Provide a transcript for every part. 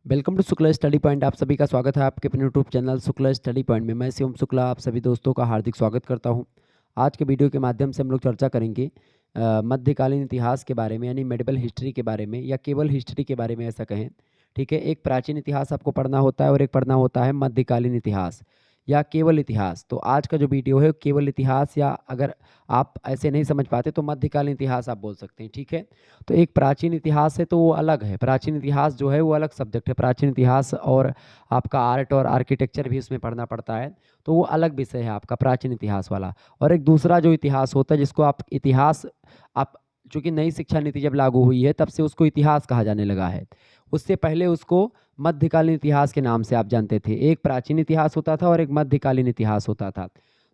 Welcome to Shukla study point. आप सभी का स्वागत है आपके अपने YouTube channel Shukla study point में। मैं शिवम शुक्ला आप सभी दोस्तों का हार्दिक स्वागत करता हूं। आज के वीडियो के माध्यम से हम लोग चर्चा करेंगे मध्यकालीन इतिहास के बारे में, यानी मेडिवल हिस्ट्री के बारे में, या केवल हिस्ट्री के बारे में ऐसा कहें। ठीक है, एक प्राचीन इतिहास आपको पढ़ना होता है और एक पढ़ना होता है मध्यकालीन इतिहास या केवल इतिहास। तो आज का जो वीडियो है केवल इतिहास, या अगर आप ऐसे नहीं समझ पाते तो मध्यकालीन इतिहास आप बोल सकते हैं। ठीक है, तो एक प्राचीन इतिहास है तो वो अलग है। प्राचीन इतिहास जो है वो अलग सब्जेक्ट है। प्राचीन इतिहास और आपका आर्ट और आर्किटेक्चर भी उसमें पढ़ना पड़ता है, तो वो अलग विषय है आपका प्राचीन इतिहास वाला। और एक दूसरा जो इतिहास होता है जिसको आप इतिहास, आप चूंकि नई शिक्षा नीति जब लागू हुई है तब से उसको इतिहास कहा जाने लगा है। उससे पहले उसको मध्यकालीन इतिहास के नाम से आप जानते थे। एक प्राचीन इतिहास होता था और एक मध्यकालीन इतिहास होता था।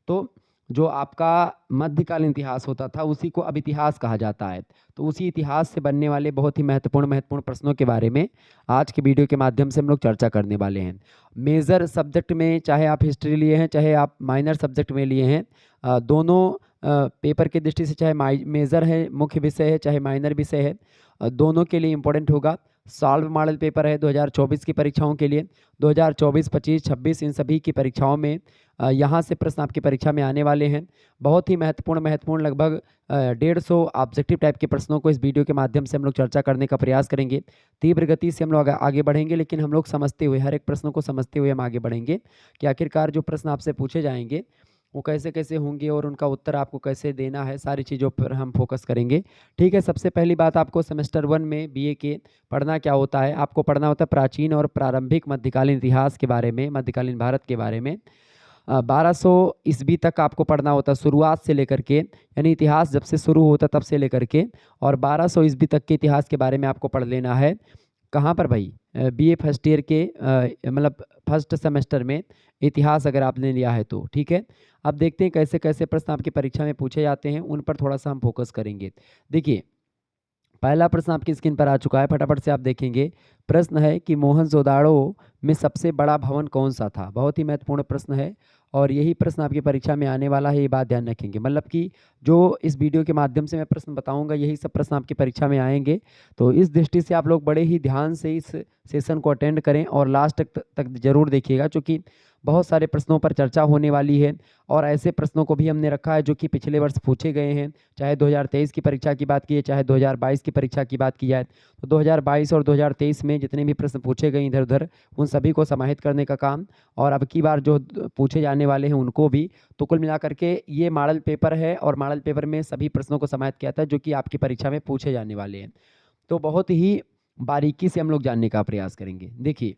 तो जो आपका मध्यकालीन इतिहास होता था उसी को अब इतिहास कहा जाता है। तो उसी इतिहास से बनने वाले बहुत ही महत्वपूर्ण प्रश्नों के बारे में आज के वीडियो के माध्यम से हम लोग चर्चा करने वाले हैं। मेजर सब्जेक्ट में चाहे आप हिस्ट्री लिए हैं चाहे आप माइनर सब्जेक्ट में लिए हैं, दोनों पेपर की दृष्टि से, चाहे मेजर है मुख्य विषय है चाहे माइनर विषय है, दोनों के लिए इम्पोर्टेंट होगा। सॉल्व मॉडल पेपर है 2024 की परीक्षाओं के लिए। 2024, 25, 26 इन सभी की परीक्षाओं में यहाँ से प्रश्न आपकी परीक्षा में आने वाले हैं। बहुत ही महत्वपूर्ण लगभग 150 ऑब्जेक्टिव टाइप के प्रश्नों को इस वीडियो के माध्यम से हम लोग चर्चा करने का प्रयास करेंगे। तीव्र गति से हम लोग आगे बढ़ेंगे, लेकिन हम लोग समझते हुए, हर एक प्रश्नों को समझते हुए हम आगे बढ़ेंगे कि आखिरकार जो प्रश्न आपसे पूछे जाएंगे वो कैसे कैसे होंगे और उनका उत्तर आपको कैसे देना है, सारी चीज़ों पर हम फोकस करेंगे। ठीक है, सबसे पहली बात, आपको सेमेस्टर 1 में बीए के पढ़ना क्या होता है? आपको पढ़ना होता है प्राचीन और प्रारंभिक मध्यकालीन इतिहास के बारे में, मध्यकालीन भारत के बारे में। 1200 ईस्वी तक आपको पढ़ना होता है, शुरुआत से लेकर के, यानी इतिहास जब से शुरू होता तब से लेकर के, और 1200 ईस्वी तक के इतिहास के बारे में आपको पढ़ लेना है। कहाँ पर भाई? बीए फर्स्ट ईयर के मतलब फर्स्ट सेमेस्टर में इतिहास अगर आपने लिया है तो। ठीक है, अब देखते हैं कैसे कैसे प्रश्न आपकी परीक्षा में पूछे जाते हैं, उन पर थोड़ा सा हम फोकस करेंगे। देखिए, पहला प्रश्न आपकी स्क्रीन पर आ चुका है, फटाफट से आप देखेंगे। प्रश्न है कि मोहनजोदाड़ो में सबसे बड़ा भवन कौन सा था? बहुत ही महत्वपूर्ण प्रश्न है और यही प्रश्न आपकी परीक्षा में आने वाला है, ये बात ध्यान रखेंगे। मतलब कि जो इस वीडियो के माध्यम से मैं प्रश्न बताऊंगा यही सब प्रश्न आपकी परीक्षा में आएंगे। तो इस दृष्टि से आप लोग बड़े ही ध्यान से इस सेशन को अटेंड करें और लास्ट तक जरूर देखिएगा, क्योंकि बहुत सारे प्रश्नों पर चर्चा होने वाली है। और ऐसे प्रश्नों को भी हमने रखा है जो कि पिछले वर्ष पूछे गए हैं, चाहे 2023 की परीक्षा की बात की है चाहे 2022 की परीक्षा की बात की जाए। तो 2022 और 2023 में जितने भी प्रश्न पूछे गए इधर उधर, उन सभी को समाहित करने का काम, और अब की बार जो पूछे जाने वाले हैं उनको भी। तो कुल मिलाकर के ये मॉडल पेपर है और मॉडल पेपर में सभी प्रश्नों को समाहित किया था जो कि आपकी परीक्षा में पूछे जाने वाले हैं। तो बहुत ही बारीकी से हम लोग जानने का प्रयास करेंगे। देखिए,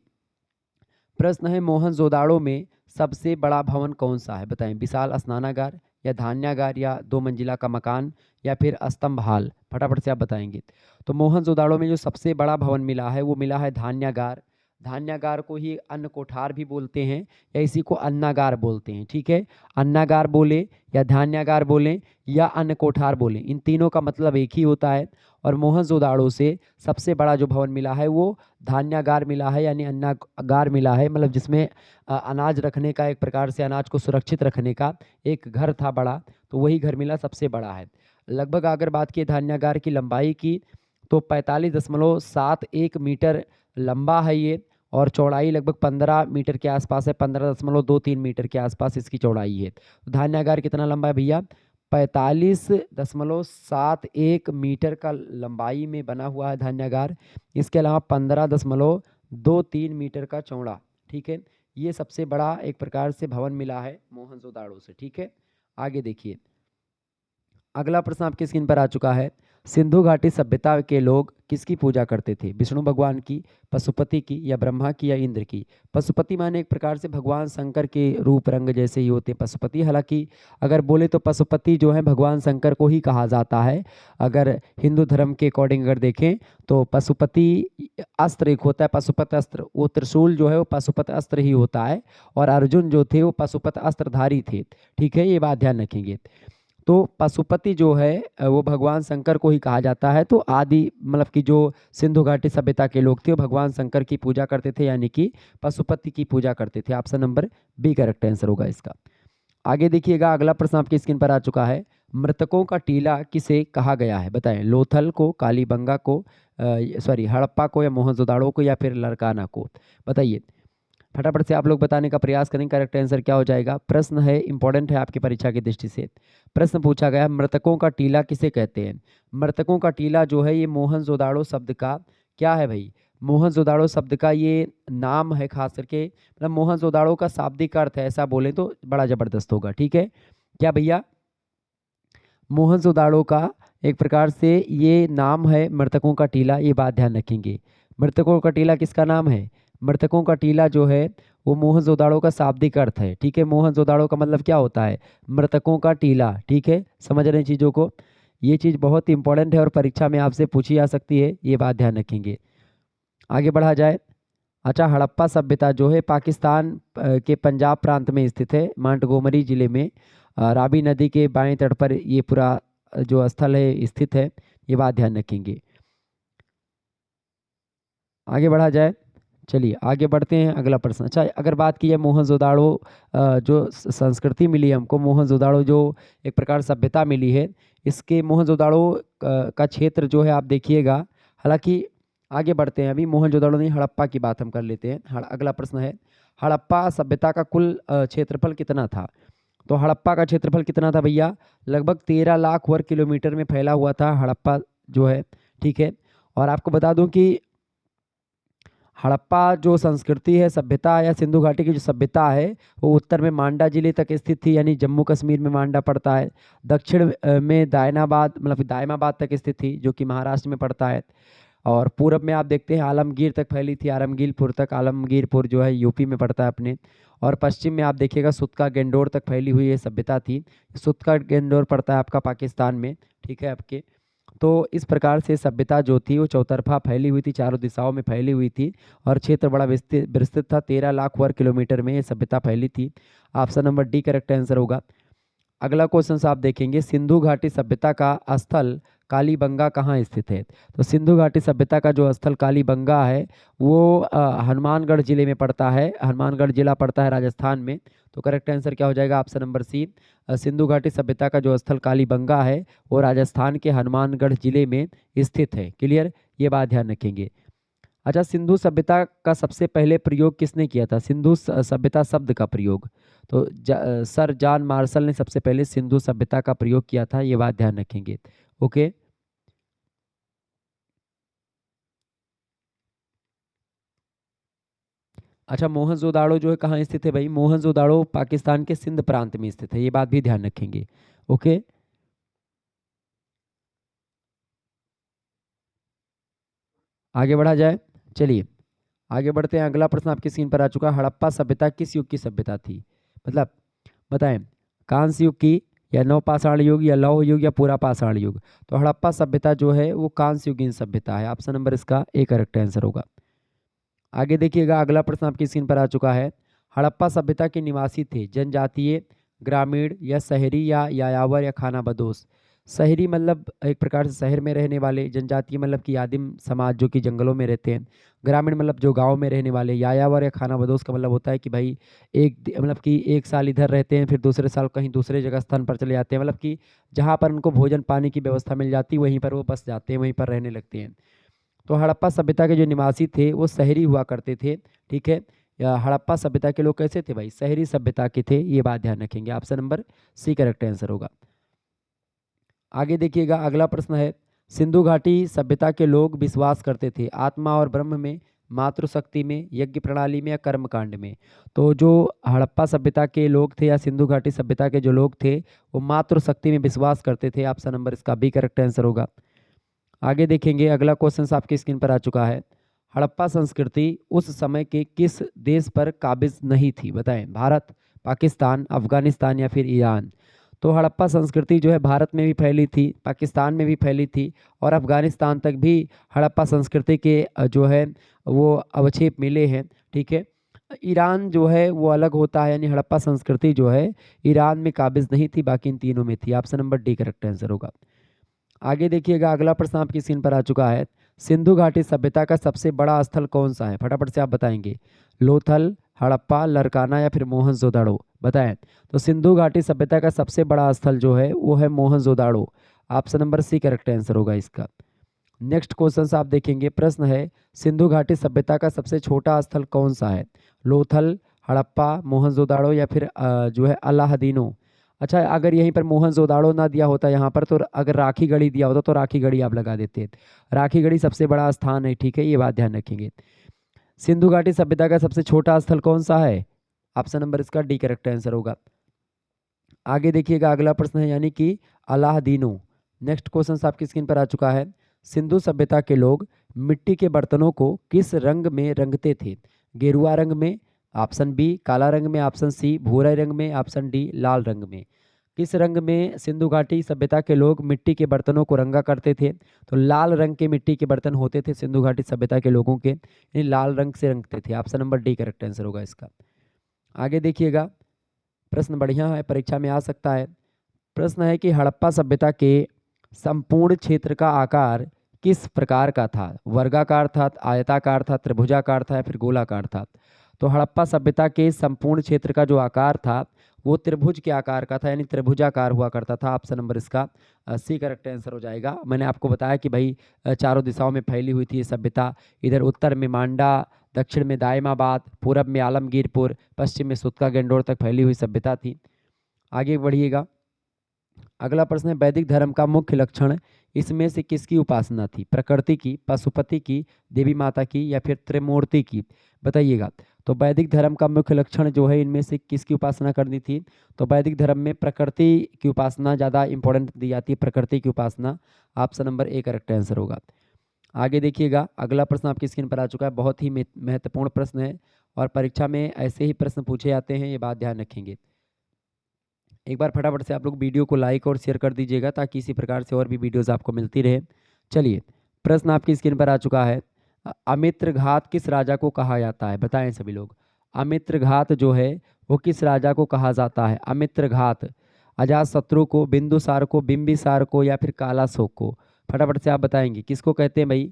प्रश्न है मोहनजोदाड़ो में सबसे बड़ा भवन कौन सा है? बताएं, विशाल स्नानागार या धान्यागार या 2 मंजिला का मकान या फिर स्तंभ हाल? फटाफट से आप बताएंगे। तो मोहनजोदाड़ो में जो सबसे बड़ा भवन मिला है वो मिला है धान्यागार। धान्यागार को ही अन्न कोठार भी बोलते हैं या इसी को अन्नागार बोलते हैं। ठीक है, अन्नागार बोले या धान्यागार बोले या अन्न कोठार बोले, इन तीनों का मतलब एक ही होता है। और मोहनजोदाड़ो से सबसे बड़ा जो भवन मिला है वो धान्यागार मिला है, यानी अन्नागार मिला है, मतलब जिसमें अनाज रखने का, एक प्रकार से अनाज को सुरक्षित रखने का एक घर था बड़ा, तो वही घर मिला सबसे बड़ा है। लगभग अगर बात की धान्यागार की लंबाई की तो 45.71 मीटर लंबा है ये, और चौड़ाई लगभग 15 मीटर के आसपास है, 15.23 मीटर के आसपास इसकी चौड़ाई है। धान्यागार कितना लंबा है भैया? 45.71 मीटर का लंबाई में बना हुआ है धान्यागार। इसके अलावा 15.23 मीटर का चौड़ा। ठीक है, ये सबसे बड़ा एक प्रकार से भवन मिला है मोहनजोदाड़ो से। ठीक है, आगे देखिए, अगला प्रश्न आपकी स्क्रीन पर आ चुका है। सिंधु घाटी सभ्यता के लोग किसकी पूजा करते थे? विष्णु भगवान की, पशुपति की, या ब्रह्मा की, या इंद्र की? पशुपति माने एक प्रकार से भगवान शंकर के रूप रंग जैसे ही होते हैं पशुपति। हालांकि अगर बोले तो पशुपति जो है भगवान शंकर को ही कहा जाता है। अगर हिंदू धर्म के अकॉर्डिंग अगर देखें तो पशुपति अस्त्र एक होता है, पशुपत अस्त्र, वो त्रिशूल जो है वो पशुपत अस्त्र ही होता है, और अर्जुन जो थे वो पशुपत अस्त्रधारी थे। ठीक है, ये बात ध्यान रखेंगे। तो पशुपति जो है वो भगवान शंकर को ही कहा जाता है। तो आदि मतलब कि जो सिंधु घाटी सभ्यता के लोग थे वो भगवान शंकर की पूजा करते थे, यानी कि पशुपति की पूजा करते थे। Option number B correct answer होगा इसका। आगे देखिएगा, अगला प्रश्न आपकी स्क्रीन पर आ चुका है। मृतकों का टीला किसे कहा गया है? बताएं, लोथल को, कालीबंगा को, सॉरी हड़प्पा को, या मोहनजोदाड़ो को, या फिर लरकाना को? बताइए, फटाफट से आप लोग बताने का प्रयास करें। करेक्ट आंसर क्या हो जाएगा? प्रश्न है, इंपॉर्टेंट है आपकी परीक्षा की दृष्टि से। प्रश्न पूछा गया, मृतकों का टीला किसे कहते हैं? मृतकों का टीला जो है ये मोहनजोदाड़ो शब्द का क्या है भाई? मोहनजोदाड़ो शब्द का ये नाम है, खास करके मतलब मोहनजोदाड़ो का शाब्दिक अर्थ है, ऐसा बोले तो बड़ा जबरदस्त होगा। ठीक है क्या भैया? मोहनजोदाड़ो का एक प्रकार से ये नाम है मृतकों का टीला, ये बात ध्यान रखेंगे। मृतकों का टीला किसका नाम है? मृतकों का टीला जो है वो मोहनजोदाड़ो का शाब्दिक अर्थ है। ठीक है, मोहनजोदाड़ो का मतलब क्या होता है? मृतकों का टीला। ठीक है, समझ रहे हैं चीज़ों को? ये चीज़ बहुत इंपॉर्टेंट है और परीक्षा में आपसे पूछी जा सकती है, ये बात ध्यान रखेंगे। आगे बढ़ा जाए। अच्छा, हड़प्पा सभ्यता जो है पाकिस्तान के पंजाब प्रांत में स्थित है, मोंटगोमरी जिले में रावी नदी के बाएं तट पर ये पूरा जो स्थल है स्थित है, ये बात ध्यान रखेंगे। आगे बढ़ा जाए। चलिए आगे बढ़ते हैं, अगला प्रश्न। अच्छा, अगर बात की है मोहनजोदाड़ो जो संस्कृति मिली है हमको, मोहनजोदाड़ो जो एक प्रकार सभ्यता मिली है, इसके मोहनजोदाड़ो का क्षेत्र जो है आप देखिएगा। हालांकि आगे बढ़ते हैं, अभी मोहनजोदाड़ो नहीं, हड़प्पा की बात हम कर लेते हैं। अगला प्रश्न है, हड़प्पा सभ्यता का कुल क्षेत्रफल कितना था? तो हड़प्पा का क्षेत्रफल कितना था भैया? लगभग 13 लाख वर्ग किलोमीटर में फैला हुआ था हड़प्पा जो है। ठीक है, और आपको बता दूं कि हड़प्पा जो संस्कृति है, सभ्यता या सिंधु घाटी की जो सभ्यता है, वो उत्तर में मांडा जिले तक स्थित थी, यानी जम्मू कश्मीर में मांडा पड़ता है। दक्षिण में दायनाबाद मतलब दायमाबाद तक स्थित थी, जो कि महाराष्ट्र में पड़ता है। और पूरब में आप देखते हैं आलमगीर तक फैली थी, आलमगीरपुर तक। आलमगीरपुर जो है यूपी में पड़ता है अपने। और पश्चिम में आप देखिएगा सुतका गेंडोर तक फैली हुई ये सभ्यता थी। सुतका गेंडोर पड़ता है आपका पाकिस्तान में। ठीक है आपके, तो इस प्रकार से सभ्यता जो थी वो चौतरफा फैली हुई थी, चारों दिशाओं में फैली हुई थी, और क्षेत्र बड़ा विस्तृत था। 13 लाख वर्ग किलोमीटर में ये सभ्यता फैली थी। Option number D correct answer होगा। अगला क्वेश्चन आप देखेंगे, सिंधु घाटी सभ्यता का स्थल कालीबंगा कहाँ स्थित है? तो सिंधु घाटी सभ्यता का जो स्थल कालीबंगा है वो हनुमानगढ़ जिले में पड़ता है। हनुमानगढ़ जिला पड़ता है राजस्थान में। तो करेक्ट आंसर क्या हो जाएगा? ऑप्शन नंबर सी। सिंधु घाटी सभ्यता का जो स्थल कालीबंगा है वो राजस्थान के हनुमानगढ़ जिले में स्थित है। क्लियर, ये बात ध्यान रखेंगे। अच्छा, सिंधु सभ्यता का सबसे पहले प्रयोग किसने किया था? सिंधु सभ्यता शब्द का प्रयोग तो सर जॉन मार्शल ने सबसे पहले सिंधु सभ्यता का प्रयोग किया था, ये बात ध्यान रखेंगे। ओके, अच्छा, मोहनजोदाड़ो जो है कहाँ स्थित है भाई? मोहनजोदाड़ो पाकिस्तान के सिंध प्रांत में स्थित है, ये बात भी ध्यान रखेंगे। ओके, आगे बढ़ा जाए। चलिए आगे बढ़ते हैं, अगला प्रश्न आपकी स्क्रीन पर आ चुका है। हड़प्पा सभ्यता किस युग की सभ्यता थी? मतलब बताएं, कांस्य युग की, या नवपाषाण युग, या लौह युग, या पूरा पाषाण युग? तो हड़प्पा सभ्यता जो है वो कांस्य युगीन सभ्यता है। ऑप्शन नंबर इसका ए करेक्ट आंसर होगा। आगे देखिएगा, अगला प्रश्न आपकी स्क्रीन पर आ चुका है। हड़प्पा सभ्यता के निवासी थे जनजातीय, ग्रामीण, या शहरी, या यायावर, या खानाबदोश? शहरी मतलब एक प्रकार से शहर में रहने वाले, जनजातीय मतलब कि आदिम समाज जो कि जंगलों में रहते हैं, ग्रामीण मतलब जो गांव में रहने वाले, यायावर या खानाबदोश का मतलब होता है कि भाई मतलब कि एक साल इधर रहते हैं, फिर दूसरे साल कहीं दूसरे जगह स्थान पर चले जाते हैं, मतलब कि जहाँ पर उनको भोजन पानी की व्यवस्था मिल जाती है वहीं पर वो बस जाते हैं, वहीं पर रहने लगते हैं। तो हड़प्पा सभ्यता के जो निवासी थे वो शहरी हुआ करते थे। ठीक है, या हड़प्पा सभ्यता के लोग कैसे थे भाई? शहरी सभ्यता के थे, ये बात ध्यान रखेंगे। Option number C correct answer होगा। आगे देखिएगा, अगला प्रश्न है, सिंधु घाटी सभ्यता के लोग विश्वास करते थे आत्मा और ब्रह्म में, मातृशक्ति में, यज्ञ प्रणाली में, या कर्मकांड में? तो जो हड़प्पा सभ्यता के लोग थे या सिंधु घाटी सभ्यता के जो लोग थे वो मातृशक्ति में विश्वास करते थे। ऑप्शन नंबर इसका बी करेक्ट आंसर होगा। आगे देखेंगे, अगला क्वेश्चन आपकी स्क्रीन पर आ चुका है। हड़प्पा संस्कृति उस समय के किस देश पर काबिज नहीं थी? बताएं, भारत, पाकिस्तान, अफगानिस्तान, या फिर ईरान? तो हड़प्पा संस्कृति जो है भारत में भी फैली थी, पाकिस्तान में भी फैली थी, और अफगानिस्तान तक भी हड़प्पा संस्कृति के जो है वो अवक्षेप मिले हैं। ठीक है, ईरान जो है वो अलग होता है, यानी हड़प्पा संस्कृति जो है ईरान में काबिज नहीं थी, बाकी इन तीनों में थी। Option number D correct answer होगा। आगे देखिएगा, अगला प्रश्न आपकी स्क्रीन पर आ चुका है। सिंधु घाटी सभ्यता का सबसे बड़ा स्थल कौन सा है? फटाफट से आप बताएंगे। लोथल, हड़प्पा, लरकाना या फिर मोहनजोदड़ो, बताएं। तो सिंधु घाटी सभ्यता का सबसे बड़ा स्थल जो है वो है Mohenjodaro. Option number C correct answer होगा इसका। नेक्स्ट क्वेश्चन आप देखेंगे, प्रश्न है सिंधु घाटी सभ्यता का सबसे छोटा स्थल कौन सा है? लोथल, हड़प्पा, मोहनजोदाड़ो या फिर जो है अलाहदीनो। अच्छा, अगर यहीं पर मोहनजोदाड़ो ना दिया होता यहाँ पर, तो अगर राखी गढ़ी दिया होता तो राखी गढ़ी आप लगा देते। राखी गढ़ी सबसे बड़ा स्थान है, ठीक है, ये बात ध्यान रखेंगे। सिंधु घाटी सभ्यता का सबसे छोटा स्थल कौन सा है? ऑप्शन नंबर इसका डी करेक्ट आंसर होगा। आगे देखिएगा, अगला प्रश्न है यानी कि अलाहदीनो। नेक्स्ट क्वेश्चन आपकी स्क्रीन पर आ चुका है। सिंधु सभ्यता के लोग मिट्टी के बर्तनों को किस रंग में रंगते थे? गेरुआ रंग में, ऑप्शन बी काला रंग में, ऑप्शन सी भूरा रंग में, ऑप्शन डी लाल रंग में। किस रंग में सिंधु घाटी सभ्यता के लोग मिट्टी के बर्तनों को रंगा करते थे? तो लाल रंग के मिट्टी के बर्तन होते थे सिंधु घाटी सभ्यता के लोगों के, यानी लाल रंग से रंगते थे। Option number D correct answer होगा इसका। आगे देखिएगा, प्रश्न बढ़िया है, परीक्षा में आ सकता है। प्रश्न है कि हड़प्पा सभ्यता के संपूर्ण क्षेत्र का आकार किस प्रकार का था? वर्गाकार था, आयताकार था, त्रिभुजाकार था या फिर गोलाकार था? तो हड़प्पा सभ्यता के संपूर्ण क्षेत्र का जो आकार था वो त्रिभुज के आकार का था, यानी त्रिभुजाकार हुआ करता था। ऑप्शन नंबर इसका सी करेक्ट आंसर हो जाएगा। मैंने आपको बताया कि भाई चारों दिशाओं में फैली हुई थी ये सभ्यता। इधर उत्तर में मांडा, दक्षिण में दायमाबाद, पूरब में आलमगीरपुर, पश्चिम में सुतका गेंडोर तक फैली हुई सभ्यता थी। आगे बढ़िएगा, अगला प्रश्न है वैदिक धर्म का मुख्य लक्षण इसमें से किसकी उपासना थी? प्रकृति की, पशुपति की, देवी माता की या फिर त्रिमूर्ति की? बताइएगा। तो वैदिक धर्म का मुख्य लक्षण जो है इनमें से किसकी उपासना करनी थी? तो वैदिक धर्म में प्रकृति की उपासना ज़्यादा इंपॉर्टेंट दी जाती है, प्रकृति की उपासना। Option number A correct answer होगा। आगे देखिएगा, अगला प्रश्न आपकी स्क्रीन पर आ चुका है, बहुत ही महत्वपूर्ण प्रश्न है और परीक्षा में ऐसे ही प्रश्न पूछे जाते हैं, ये बात ध्यान रखेंगे। एक बार फटाफट से आप लोग वीडियो को लाइक और शेयर कर दीजिएगा ताकि इसी प्रकार से और भी वीडियोस आपको मिलती रहे। चलिए, प्रश्न आपकी स्क्रीन पर आ चुका है। अमित्र घात किस राजा को कहा जाता है? बताएं सभी लोग। अमित्र घात जो है वो किस राजा को कहा जाता है? अमित्र घात अजातशत्रु को, बिंदुसार को, बिंबिसार को या फिर कालाशोक को? फटाफट से आप बताएंगे किसको कहते हैं भाई,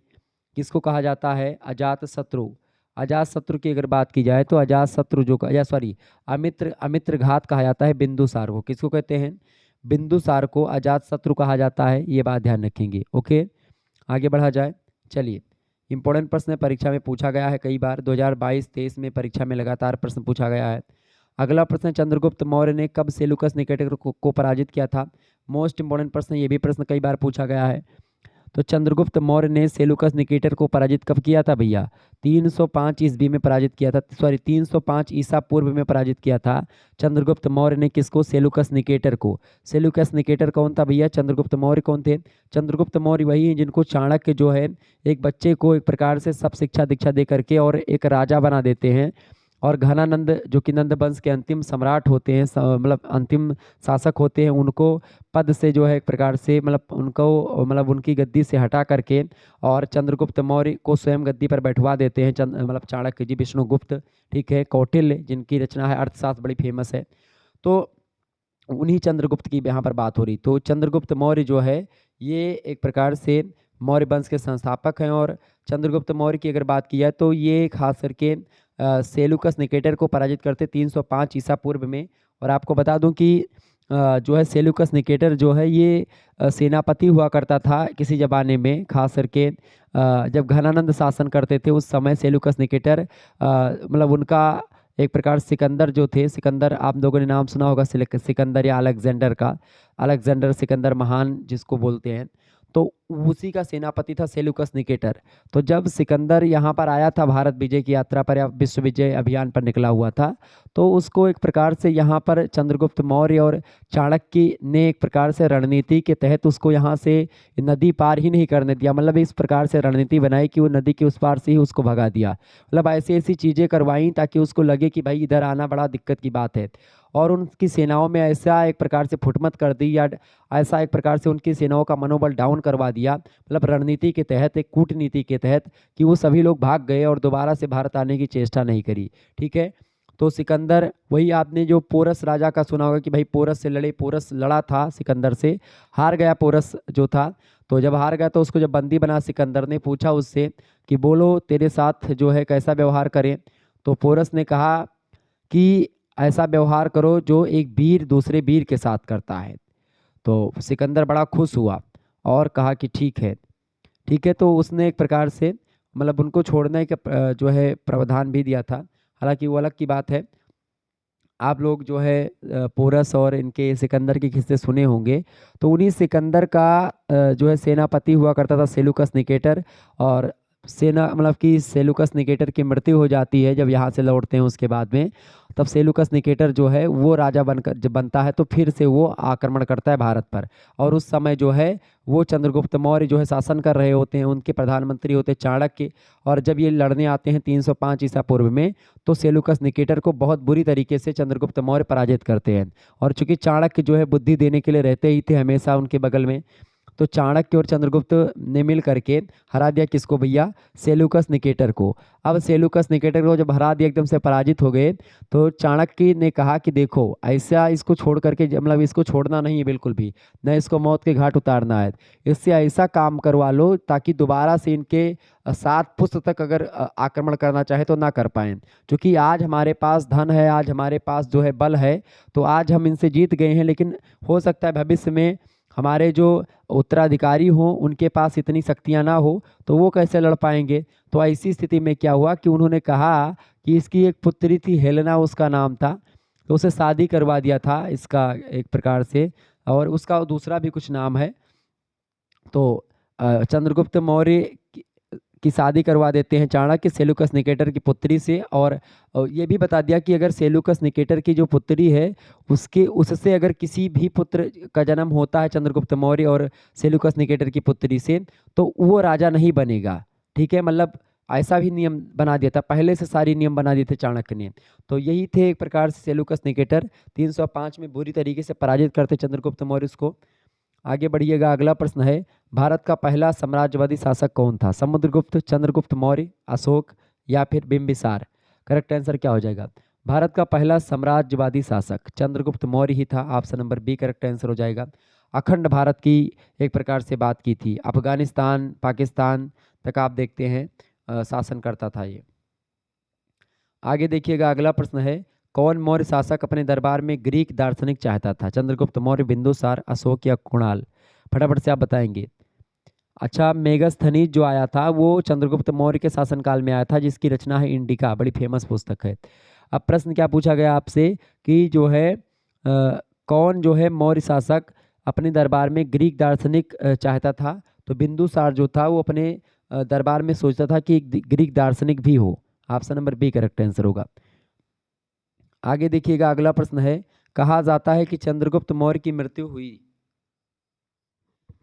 किसको कहा जाता है? अजातशत्रु। अजातशत्रु की अगर बात की जाए तो अजातशत्रु जो अमित्र घात कहा जाता है बिंदुसार को। किसको कहते हैं? बिंदुसार को अजातशत्रु कहा जाता है, ये बात ध्यान रखेंगे। ओके, आगे बढ़ा जाए। चलिए, इंपॉर्टेंट प्रश्न परीक्षा में पूछा गया है कई बार, 2022-23 में परीक्षा में लगातार प्रश्न पूछा गया है। अगला प्रश्न, चंद्रगुप्त मौर्य ने कब सेलुकस निकेटर को पराजित किया था? मोस्ट इंपॉर्टेंट प्रश्न, ये भी प्रश्न कई बार पूछा गया है। तो चंद्रगुप्त मौर्य ने सेलुकस निकेटर को पराजित कब किया था भैया? 305 ईस्वी में पराजित किया था, 305 ईसा पूर्व में पराजित किया था चंद्रगुप्त मौर्य ने। किसको? सेलुकस निकेटर को। सेलुकस निकेटर कौन था भैया? चंद्रगुप्त मौर्य कौन थे? चंद्रगुप्त मौर्य वही हैं जिनको चाणक्य जो है एक बच्चे को एक प्रकार से सब शिक्षा दीक्षा दे करके और एक राजा बना देते हैं, और घनानंद जो कि नंद वंश के अंतिम सम्राट होते हैं, मतलब अंतिम शासक होते हैं, उनको पद से जो है एक प्रकार से मतलब उनकी गद्दी से हटा करके और चंद्रगुप्त मौर्य को स्वयं गद्दी पर बैठवा देते हैं। मतलब चाणक्य जी, विष्णुगुप्त, ठीक है, कौटिल्य जिनकी रचना है अर्थशास्त्र बड़ी फेमस है, तो उन्हीं चंद्रगुप्त की यहाँ पर बात हो रही। तो चंद्रगुप्त मौर्य जो है ये एक प्रकार से मौर्य वंश के संस्थापक हैं, और चंद्रगुप्त मौर्य की अगर बात की जाए तो ये खास करके सेलुकस निकेटर को पराजित करते 305 ईसा पूर्व में। और आपको बता दूं कि जो है सेलुकस निकेटर जो है ये सेनापति हुआ करता था किसी ज़माने में, खास करके जब घनानंद शासन करते थे उस समय सेलुकस निकेटर मतलब उनका एक प्रकार सिकंदर जो थे, सिकंदर आप लोगों ने नाम सुना होगा, सिकंदर या अलेक्जेंडर का, अलेक्जेंडर सिकंदर महान जिसको बोलते हैं, तो उसी का सेनापति था सेलुकस निकेटर। तो जब सिकंदर यहाँ पर आया था भारत विजय की यात्रा पर या विश्व विजय अभियान पर निकला हुआ था, तो उसको एक प्रकार से यहाँ पर चंद्रगुप्त मौर्य और चाणक्य ने एक प्रकार से रणनीति के तहत उसको यहाँ से नदी पार ही नहीं करने दिया। मतलब इस प्रकार से रणनीति बनाई कि वो नदी के उस पार से ही उसको भगा दिया। मतलब ऐसी ऐसी चीज़ें करवाई ताकि उसको लगे कि भाई इधर आना बड़ा दिक्कत की बात है, और उनकी सेनाओं में ऐसा एक प्रकार से फुटमत कर दी या ऐसा एक प्रकार से उनकी सेनाओं का मनोबल डाउन करवा दिया, मतलब रणनीति के तहत, एक कूटनीति के तहत, कि वो सभी लोग भाग गए और दोबारा से भारत आने की चेष्टा नहीं करी। ठीक है, तो सिकंदर, वही आपने जो पोरस राजा का सुना होगा कि भाई पोरस से लड़े, पोरस लड़ा था सिकंदर से, हार गया पोरस जो था। तो जब हार गया तो उसको जब बंदी बना, सिकंदर ने पूछा उससे कि बोलो तेरे साथ जो है कैसा व्यवहार करें। तो पोरस ने कहा कि ऐसा व्यवहार करो जो एक वीर दूसरे वीर के साथ करता है। तो सिकंदर बड़ा खुश हुआ और कहा कि ठीक है, ठीक है। तो उसने एक प्रकार से मतलब उनको छोड़ने का जो है प्रावधान भी दिया था। हालांकि वो अलग की बात है। आप लोग जो है पोरस और इनके सिकंदर के किस्से सुने होंगे। तो उन्हीं सिकंदर का जो है सेनापति हुआ करता था सेलुकस निकेटर। और सेना मतलब कि सेलुकस निकेटर की मृत्यु हो जाती है जब यहाँ से लौटते हैं उसके बाद में। तब सेलुकस निकेटर जो है वो राजा बनकर जब बनता है तो फिर से वो आक्रमण करता है भारत पर। और उस समय जो है वो चंद्रगुप्त मौर्य जो है शासन कर रहे होते हैं, उनके प्रधानमंत्री होते हैं चाणक्य। और जब ये लड़ने आते हैं 305 ईसा पूर्व में, तो सेलुकस निकेटर को बहुत बुरी तरीके से चंद्रगुप्त मौर्य पराजित करते हैं। और चूंकि चाणक्य जो है बुद्धि देने के लिए रहते ही थे हमेशा उनके बगल में, तो चाणक्य और चंद्रगुप्त ने मिल करके हरा दिया किसको भैया, सेलुकस निकेटर को। अब सेलुकस निकेटर को जब हरा दिया, एकदम से पराजित हो गए, तो चाणक्य ने कहा कि देखो ऐसा इसको छोड़ करके मतलब इसको छोड़ना नहीं है बिल्कुल भी, न इसको मौत के घाट उतारना है। इससे ऐसा काम करवा लो ताकि दोबारा से इनके 7 पुस्त तक अगर आक्रमण करना चाहे तो ना कर पाए। क्योंकि आज हमारे पास धन है, आज हमारे पास जो है बल है, तो आज हम इनसे जीत गए हैं, लेकिन हो सकता है भविष्य में हमारे जो उत्तराधिकारी हों उनके पास इतनी शक्तियां ना हो, तो वो कैसे लड़ पाएंगे। तो ऐसी स्थिति में क्या हुआ कि उन्होंने कहा कि इसकी एक पुत्री थी, हेलेना उसका नाम था, तो उसे शादी करवा दिया था इसका एक प्रकार से। और उसका दूसरा भी कुछ नाम है। तो चंद्रगुप्त मौर्य की शादी करवा देते हैं चाणक्य सेलुकस निकेटर की पुत्री से। और ये भी बता दिया कि अगर सेलुकस निकेटर की जो पुत्री है उसके उससे अगर किसी भी पुत्र का जन्म होता है चंद्रगुप्त मौर्य और सेलुकस निकेटर की पुत्री से, तो वो राजा नहीं बनेगा। ठीक है, मतलब ऐसा भी नियम बना दिया था, पहले से सारी नियम बना दिए थे चाणक्य ने। तो यही थे एक प्रकार से सेलुकस निकेटर 305 में बुरी तरीके से पराजित करते चंद्रगुप्त मौर्य उसको। आगे बढ़िएगा, अगला प्रश्न है, भारत का पहला साम्राज्यवादी शासक कौन था? समुद्रगुप्त, चंद्रगुप्त मौर्य, अशोक या फिर बिंबिसार? करेक्ट आंसर क्या हो जाएगा? भारत का पहला साम्राज्यवादी शासक चंद्रगुप्त मौर्य ही था। Option number B correct answer हो जाएगा। अखंड भारत की एक प्रकार से बात की थी, अफगानिस्तान पाकिस्तान तक आप देखते हैं शासन करता था ये। आगे देखिएगा, अगला प्रश्न है, कौन मौर्य शासक अपने दरबार में ग्रीक दार्शनिक चाहता था? चंद्रगुप्त मौर्य, बिंदुसार, अशोक या कुणाल? फटाफट से आप बताएंगे। अच्छा, मेगास्थनीज जो आया था वो चंद्रगुप्त मौर्य के शासनकाल में आया था, जिसकी रचना है इंडिका, बड़ी फेमस पुस्तक है। अब प्रश्न क्या पूछा गया आपसे कि जो है कौन जो है मौर्य शासक अपने दरबार में ग्रीक दार्शनिक चाहता था? तो बिंदुसार जो था वो अपने दरबार में सोचता था कि एक ग्रीक दार्शनिक भी हो। Option number B correct answer होगा। आगे देखिएगा, अगला प्रश्न है, कहा जाता है कि चंद्रगुप्त मौर्य की मृत्यु हुई,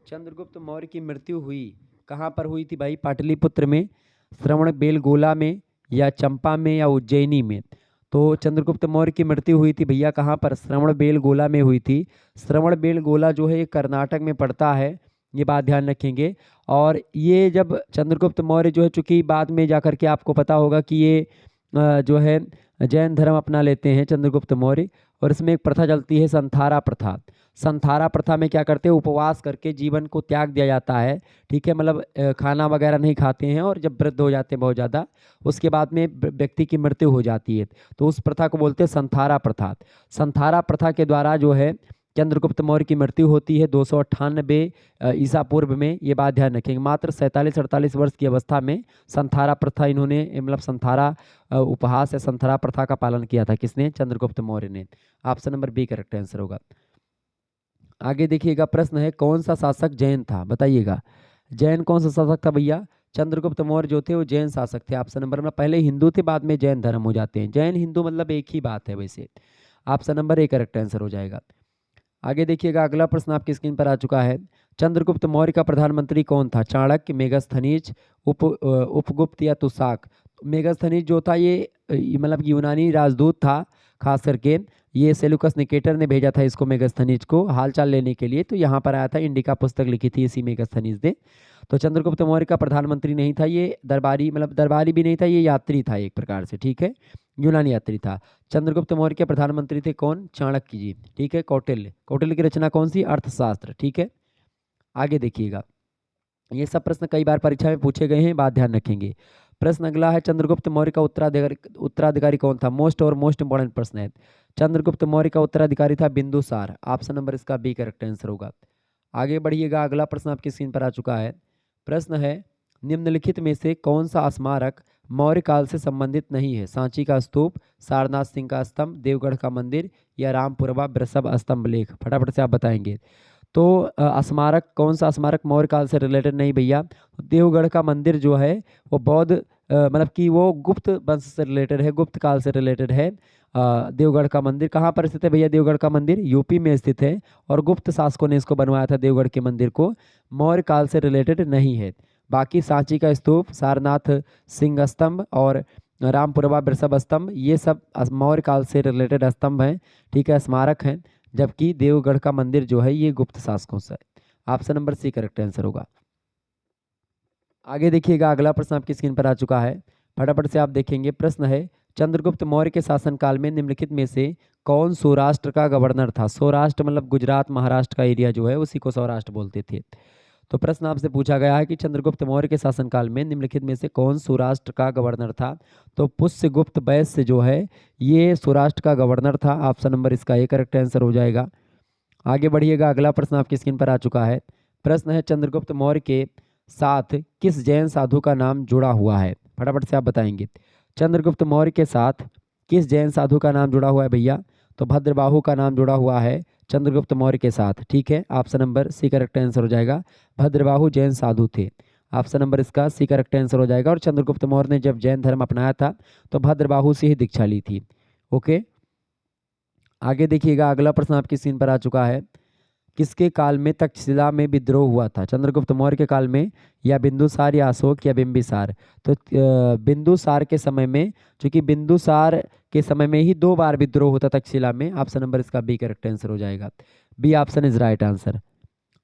चंद्रगुप्त मौर्य की मृत्यु हुई कहाँ पर हुई थी भाई? पाटलिपुत्र में, श्रवण बेलगोला में, या चंपा में, या उज्जैनी में? तो चंद्रगुप्त मौर्य की मृत्यु हुई थी भैया कहाँ पर? श्रवण बेलगोला में हुई थी। श्रवण बेलगोला जो है ये कर्नाटक में पड़ता है, ये बात ध्यान रखेंगे। और ये जब चंद्रगुप्त मौर्य जो है, चूंकि बाद में जाकर के आपको पता होगा कि ये जो है जैन धर्म अपना लेते हैं चंद्रगुप्त मौर्य। और इसमें एक प्रथा चलती है संथारा प्रथा। संथारा प्रथा में क्या करते हैं, उपवास करके जीवन को त्याग दिया जाता है। ठीक है, मतलब खाना वगैरह नहीं खाते हैं, और जब वृद्ध हो जाते हैं बहुत ज़्यादा, उसके बाद में व्यक्ति की मृत्यु हो जाती है, तो उस प्रथा को बोलते हैं संथारा प्रथा। संथारा प्रथा के द्वारा जो है चंद्रगुप्त मौर्य की मृत्यु होती है 298 ईसा पूर्व में। ये बात ध्यान रखेंगे, मात्र 47-48 वर्ष की अवस्था में संथारा प्रथा इन्होंने मतलब संथारा उपहास या संथारा प्रथा का पालन किया था। किसने? चंद्रगुप्त मौर्य ने। Option number B correct answer होगा। आगे देखिएगा, प्रश्न है, कौन सा शासक जैन था? बताइएगा, जैन कौन सा शासक था भैया? चंद्रगुप्त मौर्य जो थे वो जैन शासक थे। ऑप्शन नंबर में, पहले हिंदू थे बाद में जैन धर्म हो जाते हैं, जैन हिंदू मतलब एक ही बात है वैसे। Option number A correct answer हो जाएगा। आगे देखिएगा, अगला प्रश्न आपकी स्क्रीन पर आ चुका है, चंद्रगुप्त मौर्य का प्रधानमंत्री कौन था? चाणक्य, मेगास्थनीज, उपगुप्त या तुशाक? मेगास्थनीज जो था ये मतलब यूनानी राजदूत था खास करके। ये सेलुकस निकेटर ने भेजा था इसको, मेगास्थनीज को हालचाल लेने के लिए। तो यहाँ पर आया था, इंडिका पुस्तक लिखी थी इसी मेगास्थनीज ने। तो चंद्रगुप्त मौर्य का प्रधानमंत्री नहीं था ये, दरबारी मतलब दरबारी भी नहीं था, ये यात्री था एक प्रकार से। ठीक है, यूनानी यात्री था। चंद्रगुप्त मौर्य के प्रधानमंत्री थे कौन? चाणक्य जी। ठीक है, कौटिल्य, कौटिल्य की रचना कौन सी? अर्थशास्त्र। ठीक है, आगे देखिएगा, ये सब प्रश्न कई बार परीक्षा में पूछे गए हैं, बात ध्यान रखेंगे। प्रश्न अगला है, चंद्रगुप्त मौर्य का उत्तराधिकारी कौन था? मोस्ट इंपॉर्टेंट प्रश्न है। चंद्रगुप्त मौर्य का उत्तराधिकारी था बिंदुसार। ऑप्शन नंबर इसका बी करेक्ट आंसर होगा। आगे बढ़िएगा, अगला प्रश्न आपकी स्क्रीन पर आ चुका है। प्रश्न है, निम्नलिखित में से कौन सा स्मारक मौर्य काल से संबंधित नहीं है? सांची का स्तूप, सारनाथ सिंह का स्तंभ, देवगढ़ का मंदिर या रामपुरवा वृषभ स्तंभ लेख? फटाफट से आप बताएंगे। तो स्मारक, कौन सा स्मारक मौर्य काल से रिलेटेड नहीं भैया? देवगढ़ का मंदिर जो है वो बौद्ध मतलब कि वो गुप्त वंश से रिलेटेड है, गुप्त काल से रिलेटेड है। देवगढ़ का मंदिर कहाँ पर स्थित है भैया? देवगढ़ का मंदिर यूपी में स्थित है और गुप्त शासकों ने इसको बनवाया था देवगढ़ के मंदिर को, मौर्य काल से रिलेटेड नहीं है। बाकी सांची का स्तूप, सारनाथ सिंह स्तंभ और रामपुरवा वृषभ स्तंभ ये सब मौर्य काल से रिलेटेड स्तंभ हैं, ठीक है, स्मारक हैं। जबकि देवगढ़ का मंदिर जो है ये गुप्त शासकों से है। Option number C correct answer होगा। आगे देखिएगा, अगला प्रश्न आपकी स्क्रीन पर आ चुका है, फटाफट से आप देखेंगे। प्रश्न है, चंद्रगुप्त मौर्य के शासनकाल में निम्नलिखित में से कौन सौराष्ट्र का गवर्नर था? सौराष्ट्र मतलब गुजरात महाराष्ट्र का एरिया जो है उसी को सौराष्ट्र बोलते थे। तो प्रश्न आपसे पूछा गया है कि चंद्रगुप्त मौर्य के शासनकाल में निम्नलिखित में से कौन सौराष्ट्र का गवर्नर था? तो पुष्यगुप्त वैश्य जो है ये सौराष्ट्र का गवर्नर था। ऑप्शन नंबर इसका ए करेक्ट आंसर हो जाएगा। आगे बढ़िएगा, अगला प्रश्न आपकी स्क्रीन पर आ चुका है। प्रश्न है, चंद्रगुप्त मौर्य के साथ किस जैन साधु का नाम जुड़ा हुआ है? फटाफट से आप बताएंगे। चंद्रगुप्त मौर्य के साथ किस जैन साधु का नाम जुड़ा हुआ है भैया? तो भद्रबाहु का नाम जुड़ा हुआ है चंद्रगुप्त मौर्य के साथ, ठीक है। Option number C correct answer हो जाएगा। भद्रबाहु जैन साधु थे। ऑप्शन नंबर इसका सी करेक्ट आंसर हो जाएगा। और चंद्रगुप्त मौर्य ने जब जैन धर्म अपनाया था तो भद्रबाहु से ही दीक्षा ली थी। ओके, आगे देखिएगा, अगला प्रश्न आपकी स्क्रीन पर आ चुका है। किसके काल में तक्षशिला में विद्रोह हुआ था? चंद्रगुप्त मौर्य के काल में या बिंदुसार या अशोक या बिंबिसार? तो बिंदुसार के समय में, क्योंकि बिंदुसार के समय में ही 2 बार विद्रोह होता तक्षशिला में। ऑप्शन नंबर इसका बी करेक्ट आंसर हो जाएगा। B option is right answer.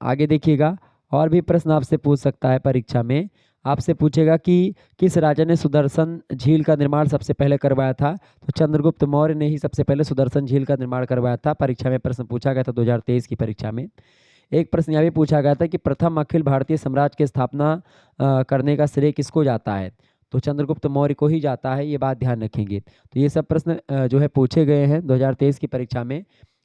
आगे देखिएगा, और भी प्रश्न आपसे पूछ सकता है परीक्षा में। आपसे पूछेगा कि किस राजा ने सुदर्शन झील का निर्माण सबसे पहले करवाया था? तो चंद्रगुप्त मौर्य ने ही सबसे पहले सुदर्शन झील का निर्माण करवाया था। परीक्षा में प्रश्न पूछा गया था 2023 की परीक्षा में। एक प्रश्न यह भी पूछा गया था कि प्रथम अखिल भारतीय साम्राज्य की स्थापना करने का श्रेय किसको जाता है? तो चंद्रगुप्त मौर्य को ही जाता है, ये बात ध्यान रखेंगे। तो ये सब प्रश्न जो है पूछे गए हैं 2023 की परीक्षा में,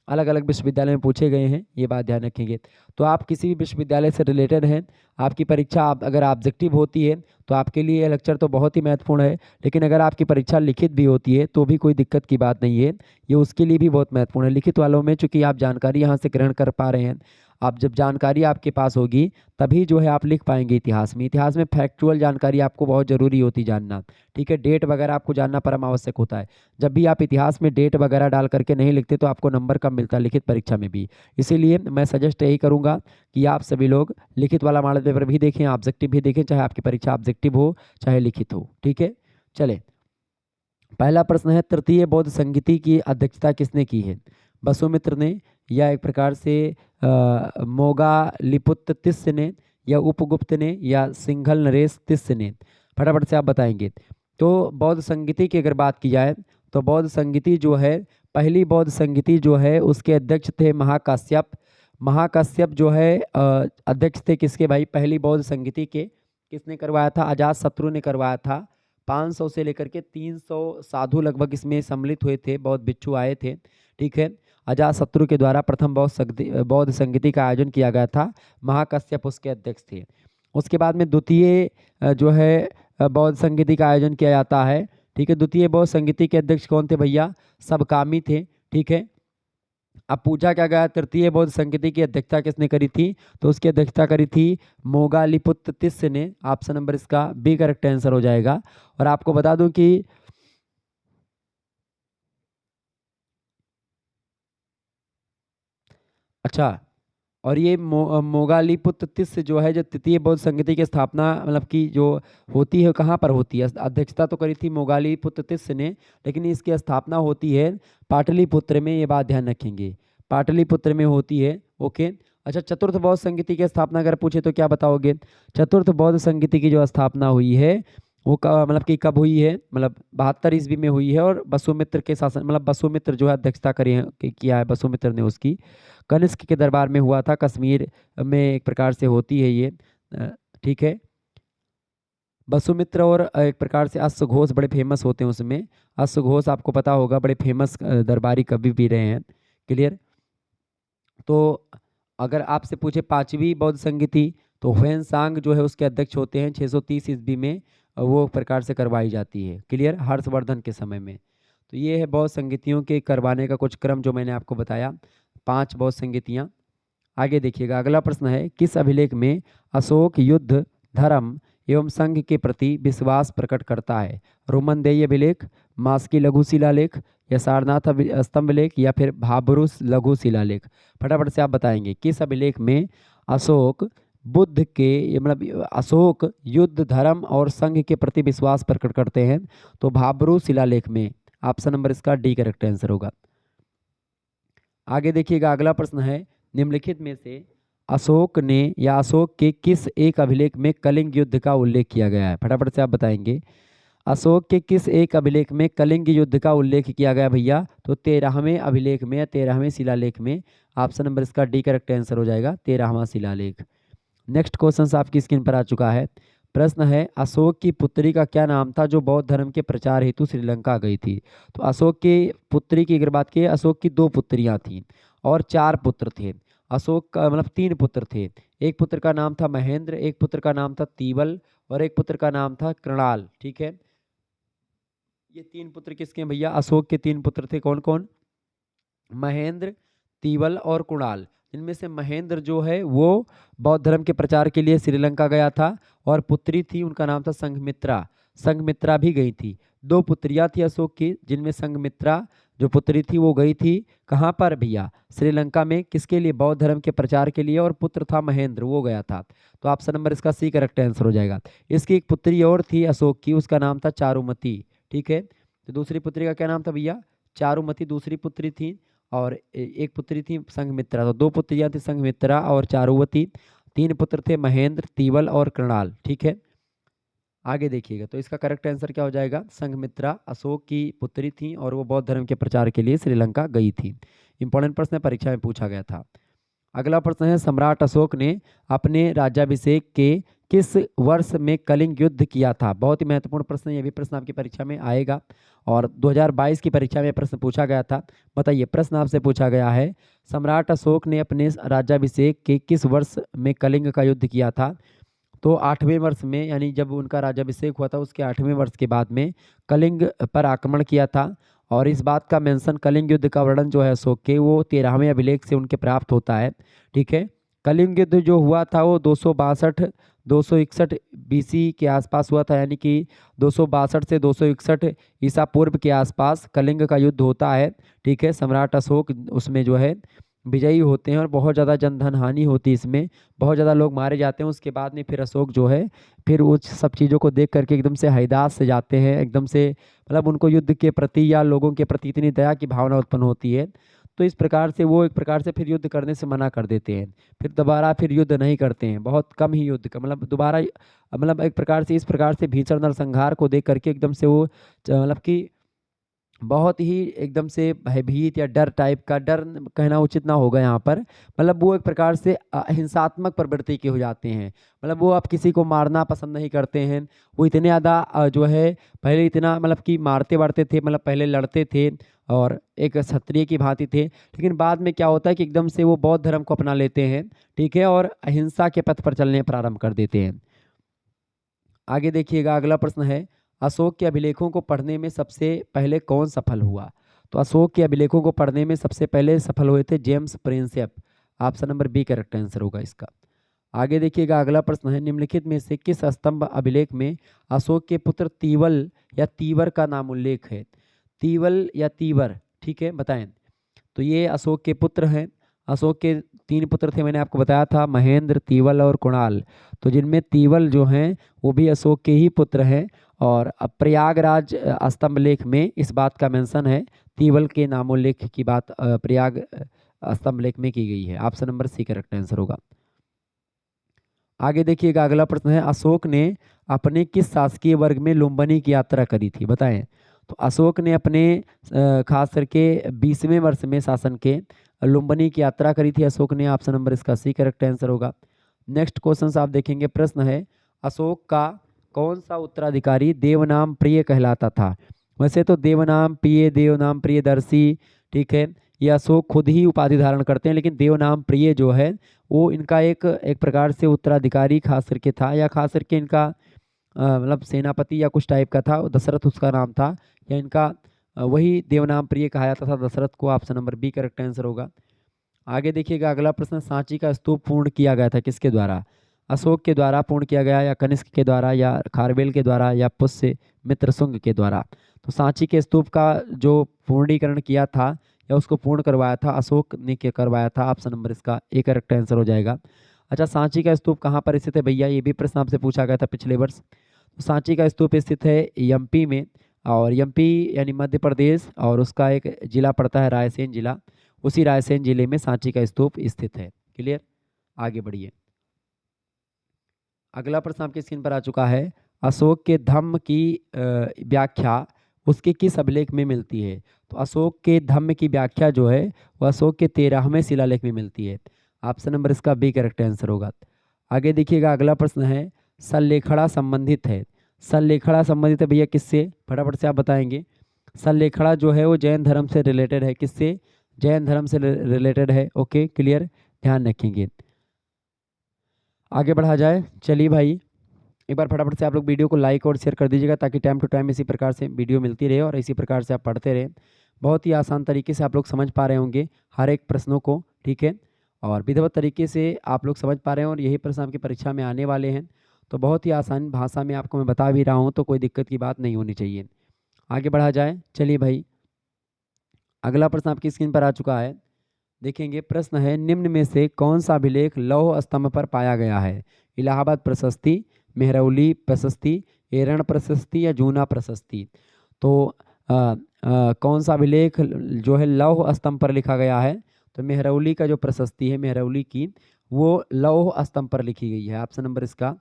अलग अलग विश्वविद्यालय में पूछे गए हैं, ये बात ध्यान रखेंगे। तो आप किसी भी विश्वविद्यालय से रिलेटेड हैं, आपकी परीक्षा अगर ऑब्जेक्टिव होती है तो आपके लिए यह लेक्चर तो बहुत ही महत्वपूर्ण है। लेकिन अगर आपकी परीक्षा लिखित भी होती है तो भी कोई दिक्कत की बात नहीं है, ये उसके लिए भी बहुत महत्वपूर्ण है। लिखित वालों में चूंकि आप जानकारी यहाँ से ग्रहण कर पा रहे हैं, आप जब जानकारी आपके पास होगी तभी जो है आप लिख पाएंगे इतिहास में। इतिहास में फैक्चुअल जानकारी आपको बहुत ज़रूरी होती जानना, ठीक है। डेट वगैरह आपको जानना परम आवश्यक होता है। जब भी आप इतिहास में डेट वगैरह डाल करके नहीं लिखते तो आपको नंबर कम मिलता है लिखित परीक्षा में भी। इसीलिए मैं सजेस्ट यही करूँगा कि आप सभी लोग लिखित वाला मॉडल पेपर भी देखें, ऑब्जेक्टिव भी देखें, चाहे आपकी परीक्षा ऑब्जेक्टिव हो चाहे लिखित हो, ठीक है। चले, पहला प्रश्न है, तृतीय बौद्ध संगीति की अध्यक्षता किसने की है? वसुमित्र ने, या एक प्रकार से मोगालिपुत्र तिस्य ने, या उपगुप्त ने, या सिंघल नरेश तिस्य ने? फटाफट से आप बताएंगे। तो बौद्ध संगीति की अगर बात की जाए तो बौद्ध संगीति जो है, पहली बौद्ध संगीति जो है उसके अध्यक्ष थे महाकाश्यप। महाकाश्यप जो है अध्यक्ष थे किसके भाई? पहली बौद्ध संगीति के। किसने करवाया था? अजातशत्रु ने करवाया था। 500 से लेकर के 300 साधु लगभग इसमें सम्मिलित हुए थे, बौद्ध भिक्षु आए थे, ठीक है। अजातशत्रु के द्वारा प्रथम बौद्ध संगीति का आयोजन किया गया था। महाकाश्यप उसके अध्यक्ष थे। उसके बाद में द्वितीय जो है बौद्ध संगीति का आयोजन किया जाता है, ठीक है। द्वितीय बौद्ध संगीति के अध्यक्ष कौन थे भैया? सबकामी थे, ठीक है। अब पूछा क्या गया, तृतीय बौद्ध संगीति की अध्यक्षता किसने करी थी? तो उसकी अध्यक्षता करी थी मोगालिपुत्र तिस्य ने। ऑप्शन नंबर इसका बी करेक्ट आंसर हो जाएगा। और आपको बता दूं कि अच्छा, और ये मोगालिपुत्र तिस्य जो है, जो तृतीय बौद्ध संगीति की स्थापना मतलब कि जो होती है कहाँ पर होती है? अध्यक्षता तो करी थी मोगालिपुत्र तिस्य ने, लेकिन इसकी स्थापना होती है पाटलिपुत्र में, ये बात ध्यान रखेंगे, पाटलिपुत्र में होती है। ओके, अच्छा, चतुर्थ बौद्ध संगीति की स्थापना अगर पूछे तो क्या बताओगे? चतुर्थ बौद्ध संगीति की जो स्थापना हुई है वो मतलब कि कब हुई है? मतलब 72 ईस्वी में हुई है। और वसुमित्र के शासन, मतलब वसुमित्र जो है अध्यक्षता किया है वसुमित्र ने उसकी। कनिष्क के दरबार में हुआ था, कश्मीर में एक प्रकार से होती है ये, ठीक है। वसुमित्र और एक प्रकार से अश्वघोष बड़े फेमस होते हैं उसमें। अश्वघोष आपको पता होगा, बड़े फेमस दरबारी कवि भी रहे हैं। क्लियर। तो अगर आपसे पूछे पांचवी बौद्ध संगीति, तो ह्वेनसांग जो है उसके अध्यक्ष होते हैं 630 ईस्वी में, वो प्रकार से करवाई जाती है। क्लियर, हर्षवर्धन के समय में। तो ये है बौद्ध संगीतियों के करवाने का कुछ क्रम जो मैंने आपको बताया, 5 बौद्ध संगीतियाँ। आगे देखिएगा, अगला प्रश्न है, किस अभिलेख में अशोक युद्ध, धर्म एवं संघ के प्रति विश्वास प्रकट करता है? रोमनदेही अभिलेख, मास्की लघु शिलालेख, या सारनाथ स्तंभ लेख, या फिर भाबरूस लघु शिलालेख? फटाफट से आप बताएंगे किस अभिलेख में अशोक बुद्ध के मतलब अशोक युद्ध, धर्म और संघ के प्रति विश्वास प्रकट करते हैं? तो भाबरू शिलालेख में। ऑप्शन नंबर इसका डी करेक्ट आंसर होगा। आगे देखिएगा, अगला प्रश्न है, निम्नलिखित में से अशोक ने या अशोक के किस एक अभिलेख में कलिंग युद्ध का उल्लेख किया गया है? फटाफट से आप बताएंगे अशोक के किस एक अभिलेख में कलिंग युद्ध का उल्लेख किया गया भैया? तो 13वें अभिलेख में या 13वें शिलालेख में। ऑप्शन नंबर इसका डी करेक्ट आंसर हो जाएगा, 13वां शिलालेख। नेक्स्ट क्वेश्चन आपकी स्क्रीन पर आ चुका है। प्रश्न है, अशोक की पुत्री का क्या नाम था जो बौद्ध धर्म के प्रचार हेतु श्रीलंका गई थी? तो अशोक की पुत्री की अगर बात की, अशोक की 2 पुत्रियां थीं और 4 पुत्र थे। अशोक का मतलब 3 पुत्र थे। एक पुत्र का नाम था महेंद्र, एक पुत्र का नाम था तीवल, और एक पुत्र का नाम था कृणाल। ठीक है, ये 3 पुत्र किसके हैं भैया? अशोक के 3 पुत्र थे। कौन कौन? महेंद्र, तीवल और कुणाल। इनमें से महेंद्र जो है वो बौद्ध धर्म के प्रचार के लिए श्रीलंका गया था, और पुत्री थी उनका नाम था संघमित्रा। संघमित्रा भी गई थी। 2 पुत्रियां थी अशोक की, जिनमें संघमित्रा जो पुत्री थी वो गई थी कहाँ पर भैया? श्रीलंका में। किसके लिए? बौद्ध धर्म के प्रचार के लिए। और पुत्र था महेंद्र, वो गया था। तो ऑप्शन नंबर इसका सी करेक्ट आंसर हो जाएगा। इसकी एक पुत्री और थी अशोक की, उसका नाम था चारुमती। ठीक है, तो दूसरी पुत्री का क्या नाम था भैया? चारुमती दूसरी पुत्री थी, और एक पुत्री थी संघमित्रा। तो 2 पुत्रियां थी संघमित्रा और चारुवती। 3 पुत्र थे महेंद्र, तीवल और कृणाल। ठीक है, आगे देखिएगा, तो इसका करेक्ट आंसर क्या हो जाएगा? संघमित्रा अशोक की पुत्री थी और वो बौद्ध धर्म के प्रचार के लिए श्रीलंका गई थी। इंपॉर्टेंट प्रश्न परीक्षा में पूछा गया था। अगला प्रश्न है, सम्राट अशोक ने अपने राज्याभिषेक के किस वर्ष में कलिंग युद्ध किया था? बहुत ही महत्वपूर्ण प्रश्न है, ये भी प्रश्न आपकी परीक्षा में आएगा, और 2022 की परीक्षा में प्रश्न पूछा गया था। बताइए, प्रश्न आपसे पूछा गया है, सम्राट अशोक ने अपने राज्याभिषेक के किस वर्ष में कलिंग का युद्ध किया था? तो 8वें वर्ष में, यानी जब उनका राज्याभिषेक हुआ था उसके 8वें वर्ष के बाद में कलिंग पर आक्रमण किया था। और इस बात का मेंशन, कलिंग युद्ध का वर्णन जो है अशोक के, वो 13वें अभिलेख से उनके प्राप्त होता है। ठीक है, कलिंग युद्ध जो हुआ था वो 261 बीसी के आसपास हुआ था, यानी कि 262 से 261 ईसा पूर्व के आसपास कलिंग का युद्ध होता है। ठीक है, सम्राट अशोक उसमें जो है विजयी होते हैं, और बहुत ज़्यादा जनधन हानि होती है इसमें, बहुत ज़्यादा लोग मारे जाते हैं। उसके बाद में फिर अशोक जो है फिर उस सब चीज़ों को देख करके एकदम से हृदास से जाते हैं, एकदम से मतलब उनको युद्ध के प्रति या लोगों के प्रति इतनी दया की भावना उत्पन्न होती है। तो इस प्रकार से वो एक प्रकार से फिर युद्ध करने से मना कर देते हैं, फिर दोबारा फिर युद्ध नहीं करते हैं, बहुत कम ही युद्ध का मतलब दोबारा मतलब एक प्रकार से इस प्रकार से भीषण नरसंहार को देख करके एकदम से वो मतलब कि बहुत ही एकदम से भयभीत या डर टाइप का, डर कहना उचित ना होगा यहाँ पर, मतलब वो एक प्रकार से हिंसात्मक प्रवृत्ति के हो जाते हैं। मतलब वो अब किसी को मारना पसंद नहीं करते हैं। वो इतने ज़्यादा जो है पहले इतना मतलब कि मारते वारते थे, मतलब पहले लड़ते थे और एक क्षत्रिय की भांति थे, लेकिन बाद में क्या होता है कि एकदम से वो बौद्ध धर्म को अपना लेते हैं। ठीक है, और अहिंसा के पथ पर चलने प्रारंभ कर देते हैं। आगे देखिएगा, अगला प्रश्न है, अशोक के अभिलेखों को पढ़ने में सबसे पहले कौन सफल हुआ? तो अशोक के अभिलेखों को पढ़ने में सबसे पहले सफल हुए थे James Prinsep. Option number B correct answer होगा इसका। आगे देखिएगा, अगला प्रश्न है, निम्नलिखित में से किस स्तंभ अभिलेख में अशोक के पुत्र तीवल या तीवर का नाम उल्लेख है? तीवल या तीवर, ठीक है, बताएं। तो ये अशोक के पुत्र हैं। अशोक के 3 पुत्र थे, मैंने आपको बताया था, महेंद्र, तीवल और कुणाल। तो जिनमें तीवल जो हैं वो भी अशोक के ही पुत्र हैं, और प्रयागराज स्तंभ लेख में इस बात का मेंशन है, तीवल के नामोल्लेख की बात प्रयाग स्तंभ लेख में की गई है। Option number C correct answer होगा। आगे देखिएगा, अगला प्रश्न है, अशोक ने अपने किस शासकीय वर्ग में लुम्बिनी की यात्रा करी थी? बताएं। तो अशोक ने अपने खास करके 20वें वर्ष में शासन के लुम्बिनी की यात्रा करी थी अशोक ने। ऑप्शन नंबर इसका सी करेक्ट आंसर होगा। नेक्स्ट क्वेश्चन आप देखेंगे, प्रश्न है, अशोक का कौन सा उत्तराधिकारी देवनाम प्रिय कहलाता था? वैसे तो देवनाम प्रिय, देवनाम प्रियदर्शी, ठीक है, ये अशोक खुद ही उपाधि धारण करते हैं, लेकिन देवनाम प्रिय जो है वो इनका एक एक प्रकार से उत्तराधिकारी खास करके था, या खास करके इनका मतलब सेनापति या कुछ टाइप का था, दशरथ उसका नाम था, या इनका वही देवनाम प्रिय कहा जाता था दशरथ को। Option number B correct answer होगा। आगे देखिएगा अगला प्रश्न, सांची का स्तूप पूर्ण किया गया था किसके द्वारा? अशोक के द्वारा पूर्ण किया गया, या कनिष्क के द्वारा, या खारवेल के द्वारा, या पुष्य मित्र शुंग के द्वारा? तो सांची के स्तूप का जो पूर्णीकरण किया था या उसको पूर्ण करवाया था अशोक ने के करवाया था। ऑप्शन नंबर इसका ए करेक्ट आंसर हो जाएगा। अच्छा, सांची का स्तूप कहाँ पर स्थित है भैया? ये भी प्रश्न आपसे पूछा गया था पिछले वर्ष। तो सांची का स्तूप स्थित है एमपी में, और एमपी यानी मध्य प्रदेश, और उसका एक जिला पड़ता है रायसेन जिला। उसी रायसेन जिले में सांची का स्तूप स्थित है। क्लियर? आगे बढ़िए। अगला प्रश्न आपकी स्क्रीन पर आ चुका है, अशोक के धम्म की व्याख्या उसके किस अभिलेख में मिलती है? तो अशोक के धम्म की व्याख्या जो है वह अशोक के 13वें शिलालेख में मिलती है। ऑप्शन नंबर इसका बी करेक्ट आंसर होगा। आगे देखिएगा अगला प्रश्न है, सल्लेखड़ा संबंधित है। सल्लेखड़ा संबंधित है भैया किससे? फटाफट से आप बताएंगे। सल्लेखड़ा जो है वो जैन धर्म से रिलेटेड है। किससे? जैन धर्म से रिलेटेड है। ओके क्लियर, ध्यान रखेंगे। आगे बढ़ा जाए, चलिए भाई एक बार फटाफट से आप लोग वीडियो को लाइक और शेयर कर दीजिएगा, ताकि टाइम टू टाइम इसी प्रकार से वीडियो मिलती रहे और इसी प्रकार से आप पढ़ते रहें। बहुत ही आसान तरीके से आप लोग समझ पा रहे होंगे हर एक प्रश्नों को, ठीक है, और विधिवत तरीके से आप लोग समझ पा रहे हैं, और यही प्रश्न आपकी परीक्षा में आने वाले हैं। तो बहुत ही आसान भाषा में आपको मैं बता भी रहा हूँ, तो कोई दिक्कत की बात नहीं होनी चाहिए। आगे बढ़ा जाए, चलिए भाई अगला प्रश्न आपकी स्क्रीन पर आ चुका है। देखेंगे, प्रश्न है, निम्न में से कौन सा अभिलेख लौह स्तंभ पर पाया गया है? इलाहाबाद प्रशस्ति, मेहरौली प्रशस्ति, एरण प्रशस्ति, या जूना प्रशस्ति? तो कौन सा अभिलेख जो है लौह स्तंभ पर लिखा गया है? तो मेहरौली का जो प्रशस्ति है मेहरौली की, वो लौह स्तंभ पर लिखी गई है। ऑप्शन नंबर इसका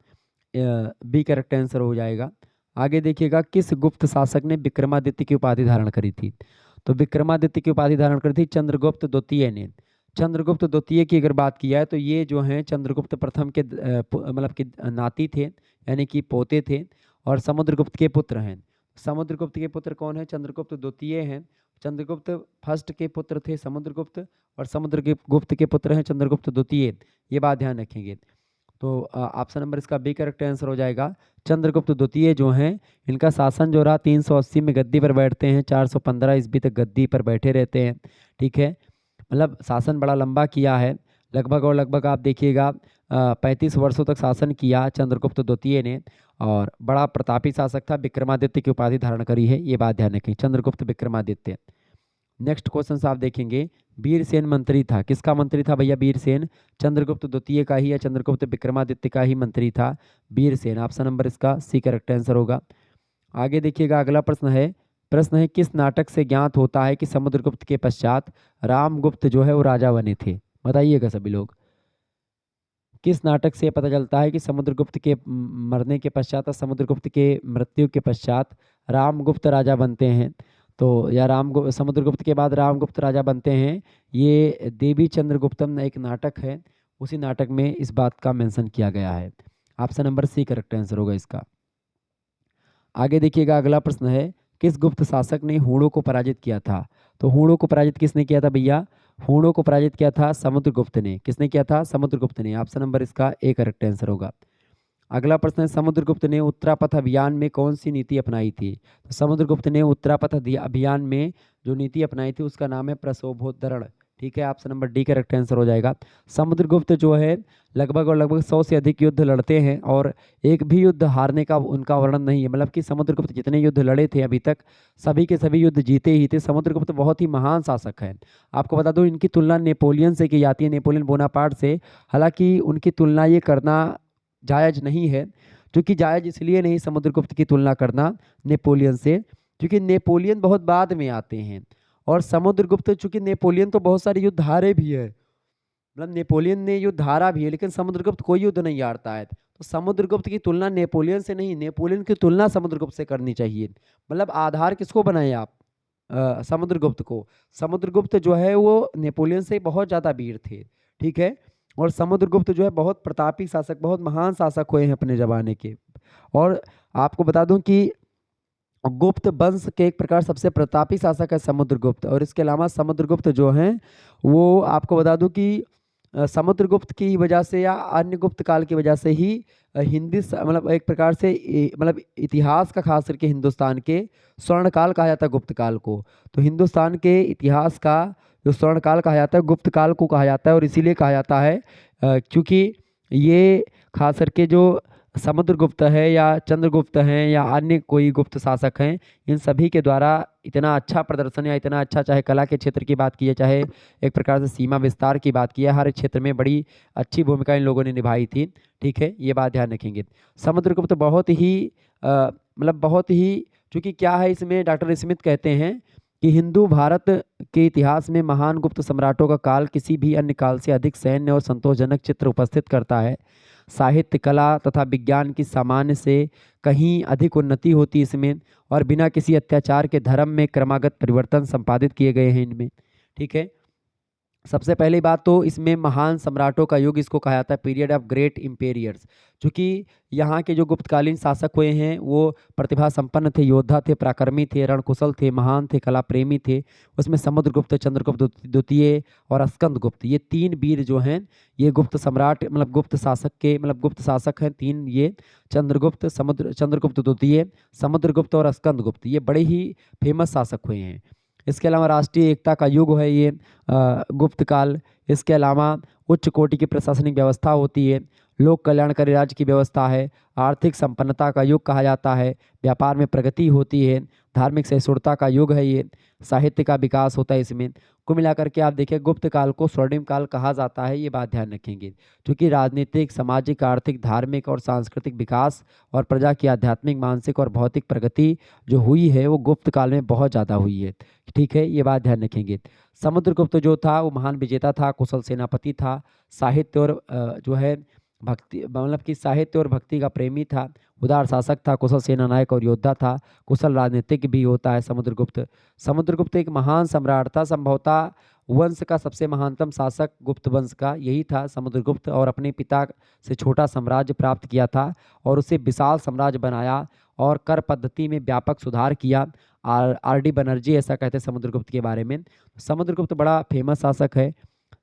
बी करेक्ट आंसर हो जाएगा। आगे देखिएगा, किस गुप्त शासक ने विक्रमादित्य की उपाधि धारण करी थी? तो विक्रमादित्य की उपाधि धारण करी थी चंद्रगुप्त द्वितीय ने। चंद्रगुप्त द्वितीय की अगर बात की जाए तो ये जो हैं चंद्रगुप्त प्रथम के मतलब कि नाती थे, यानी कि पोते थे, और समुद्रगुप्त के पुत्र हैं। समुद्रगुप्त के पुत्र कौन है? चंद्रगुप्त द्वितीय हैं। चंद्रगुप्त फर्स्ट के पुत्र थे समुद्रगुप्त, और समुद्रगुप्त के पुत्र हैं चंद्रगुप्त द्वितीय। ये बात ध्यान रखेंगे। तो ऑप्शन नंबर इसका बी करेक्ट आंसर हो जाएगा। चंद्रगुप्त द्वितीय जो हैं इनका शासन जो रहा 380 में गद्दी पर बैठते हैं, 415 ईस्वी तक गद्दी पर बैठे रहते हैं, ठीक है, मतलब शासन बड़ा लंबा किया है, लगभग और लगभग आप देखिएगा 35 वर्षों तक शासन किया चंद्रगुप्त द्वितीय ने, और बड़ा प्रतापी शासक था, विक्रमादित्य की उपाधि धारण करी है। ये बात ध्यान रखें, चंद्रगुप्त विक्रमादित्य। नेक्स्ट क्वेश्चन आप देखेंगे, वीरसेन मंत्री था, किसका मंत्री था भैया? वीरसेन चंद्रगुप्त द्वितीय का ही या चंद्रगुप्त विक्रमादित्य का ही मंत्री था वीरसेन। ऑप्शन नंबर इसका सी करेक्ट आंसर होगा। आगे देखिएगा अगला प्रश्न है, किस नाटक से ज्ञात होता है कि समुद्रगुप्त के पश्चात रामगुप्त जो है वो राजा बने थे? बताइएगा सभी लोग, किस नाटक से पता चलता है कि समुद्रगुप्त के मरने के पश्चात, समुद्रगुप्त के मृत्यु के पश्चात रामगुप्त राजा बनते हैं? तो या समुद्रगुप्त के बाद रामगुप्त राजा बनते हैं, ये देवी चंद्रगुप्तम एक नाटक है, उसी नाटक में इस बात का मेंशन किया गया है। Option number C correct answer होगा इसका। आगे देखिएगा अगला प्रश्न है, किस गुप्त शासक ने हूणों को पराजित किया था? तो हूणों को पराजित किसने किया था भैया? हूणों को पराजित किया था समुद्रगुप्त ने। किसने किया था? समुद्रगुप्त ने। ऑप्शन नंबर इसका ए करेक्ट आंसर होगा। अगला प्रश्न है, समुद्रगुप्त ने उत्तरापथ अभियान में कौन सी नीति अपनाई थी? तो समुद्रगुप्त ने उत्तरापथ अभियान में जो नीति अपनाई थी उसका नाम है प्रशोभोद्धरण, ठीक है, option number D correct answer हो जाएगा। समुद्रगुप्त जो है लगभग और लगभग 100 से अधिक युद्ध लड़ते हैं, और एक भी युद्ध हारने का उनका वर्णन नहीं है, मतलब कि समुद्रगुप्त जितने युद्ध लड़े थे अभी तक सभी के सभी युद्ध जीते ही थे। समुद्रगुप्त बहुत ही महान शासक है। आपको बता दूं इनकी तुलना नेपोलियन से की जाती है, नेपोलियन बोनापार्ट से। हालांकि उनकी तुलना ये करना जायज़ नहीं है, क्योंकि जायज़ इसलिए नहीं समुद्रगुप्त की तुलना करना नेपोलियन से, क्योंकि नेपोलियन बहुत बाद में आते हैं, और समुद्रगुप्त चूंकि नेपोलियन तो बहुत सारे युद्ध हारे भी है, मतलब नेपोलियन ने युद्ध हारा भी है, लेकिन समुद्रगुप्त कोई युद्ध नहीं हारता है। तो समुद्रगुप्त की तुलना नेपोलियन से नहीं, नेपोलियन की तुलना समुद्रगुप्त से करनी चाहिए। मतलब आधार किसको बनाए आप? समुद्रगुप्त को। समुद्रगुप्त जो है वो नेपोलियन से बहुत ज़्यादा वीर थे, ठीक है, और समुद्रगुप्त जो है बहुत प्रतापी शासक, बहुत महान शासक हुए हैं अपने ज़माने के। और आपको बता दूं कि गुप्त वंश के एक प्रकार सबसे प्रतापी शासक है समुद्रगुप्त। और इसके अलावा समुद्रगुप्त जो हैं वो आपको बता दूं कि समुद्रगुप्त की वजह से या अन्य गुप्त काल की वजह से ही मतलब एक प्रकार से मतलब इतिहास का, खास करके हिंदुस्तान के स्वर्ण काल कहा जाता है गुप्त काल को। तो हिंदुस्तान के इतिहास का जो स्वर्ण काल कहा जाता है गुप्त काल को कहा जाता है। और इसीलिए कहा जाता है क्योंकि ये खास करके जो समुद्रगुप्त है या चंद्रगुप्त हैं या अन्य कोई गुप्त शासक हैं, इन सभी के द्वारा इतना अच्छा प्रदर्शन या इतना अच्छा, चाहे कला के क्षेत्र की बात की है, चाहे एक प्रकार से सीमा विस्तार की बात की है, हर क्षेत्र में बड़ी अच्छी भूमिका इन लोगों ने निभाई थी। ठीक है, ये बात ध्यान रखेंगे। समुद्रगुप्त बहुत ही मतलब बहुत ही, चूंकि क्या है इसमें डॉक्टर स्मिथ कहते हैं कि हिंदू भारत के इतिहास में महान गुप्त सम्राटों का काल किसी भी अन्य काल से अधिक सैन्य और संतोषजनक चित्र उपस्थित करता है। साहित्य, कला तथा विज्ञान की सामान्य से कहीं अधिक उन्नति होती इसमें, और बिना किसी अत्याचार के धर्म में क्रमागत परिवर्तन संपादित किए गए हैं इनमें। ठीक है, सबसे पहली बात तो इसमें महान सम्राटों का युग इसको कहा जाता है, पीरियड ऑफ ग्रेट इम्पेरियर्स। क्योंकि यहाँ के जो गुप्तकालीन शासक हुए हैं वो प्रतिभा संपन्न थे, योद्धा थे, पराक्रमी थे, रणकुशल थे, महान थे, कला प्रेमी थे। उसमें समुद्रगुप्त, चंद्रगुप्त द्वितीय और स्कंदगुप्त, ये तीन वीर जो हैं ये गुप्त सम्राट मतलब गुप्त शासक के मतलब गुप्त शासक हैं तीन। ये चंद्रगुप्त द्वितीय, समुद्रगुप्त और स्कंदगुप्त, ये बड़े ही फेमस शासक हुए हैं। इसके अलावा राष्ट्रीय एकता का युग है ये गुप्त काल। इसके अलावा उच्च कोटि की प्रशासनिक व्यवस्था होती है, लोक कल्याणकारी राज्य की व्यवस्था है, आर्थिक संपन्नता का युग कहा जाता है, व्यापार में प्रगति होती है, धार्मिक सहिष्णुता का युग है ये, साहित्य का विकास होता है इसमें। कुल मिलाकर के आप देखिए गुप्त काल को स्वर्णिम काल कहा जाता है, ये बात ध्यान रखेंगे। क्योंकि राजनीतिक, सामाजिक, आर्थिक, धार्मिक और सांस्कृतिक विकास और प्रजा की आध्यात्मिक, मानसिक और भौतिक प्रगति जो हुई है वो गुप्त काल में बहुत ज़्यादा हुई है। ठीक है, ये बात ध्यान रखेंगे। समुद्रगुप्त जो था वो महान विजेता था, कुशल सेनापति था, साहित्य और जो है भक्ति मतलब कि साहित्य और भक्ति का प्रेमी था, उदार शासक था, कुशल सेना नायक और योद्धा था, कुशल राजनीतिक भी होता है समुद्रगुप्त। समुद्रगुप्त एक महान सम्राट था, संभवतः वंश का सबसे महानतम शासक गुप्त वंश का यही था समुद्रगुप्त। और अपने पिता से छोटा साम्राज्य प्राप्त किया था और उसे विशाल साम्राज्य बनाया और कर पद्धति में व्यापक सुधार किया। आर डी बनर्जी ऐसा कहते हैं समुद्रगुप्त के बारे में। समुद्रगुप्त बड़ा फेमस शासक है।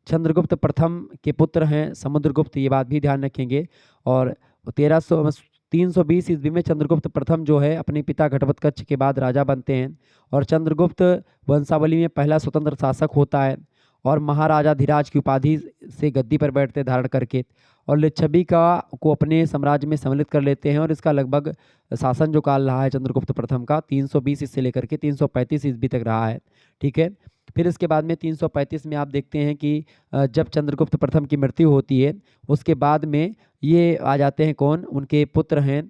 चंद्रगुप्त प्रथम के पुत्र हैं समुद्रगुप्त, ये बात भी ध्यान रखेंगे। और 320 ईस्वी में चंद्रगुप्त प्रथम जो है अपने पिता घटोत्कच के बाद राजा बनते हैं। और चंद्रगुप्त वंशावली में पहला स्वतंत्र शासक होता है और महाराजाधिराज की उपाधि से गद्दी पर बैठते धारण करके, और लिच्छवी का को अपने साम्राज्य में सम्मिलित कर लेते हैं। और इसका लगभग शासन जो काल रहा है चंद्रगुप्त प्रथम का 320 से लेकर के 335 ईस्वी तक रहा है। ठीक है, फिर इसके बाद में 335 में आप देखते हैं कि जब चंद्रगुप्त प्रथम की मृत्यु होती है उसके बाद में ये आ जाते हैं कौन, उनके पुत्र हैं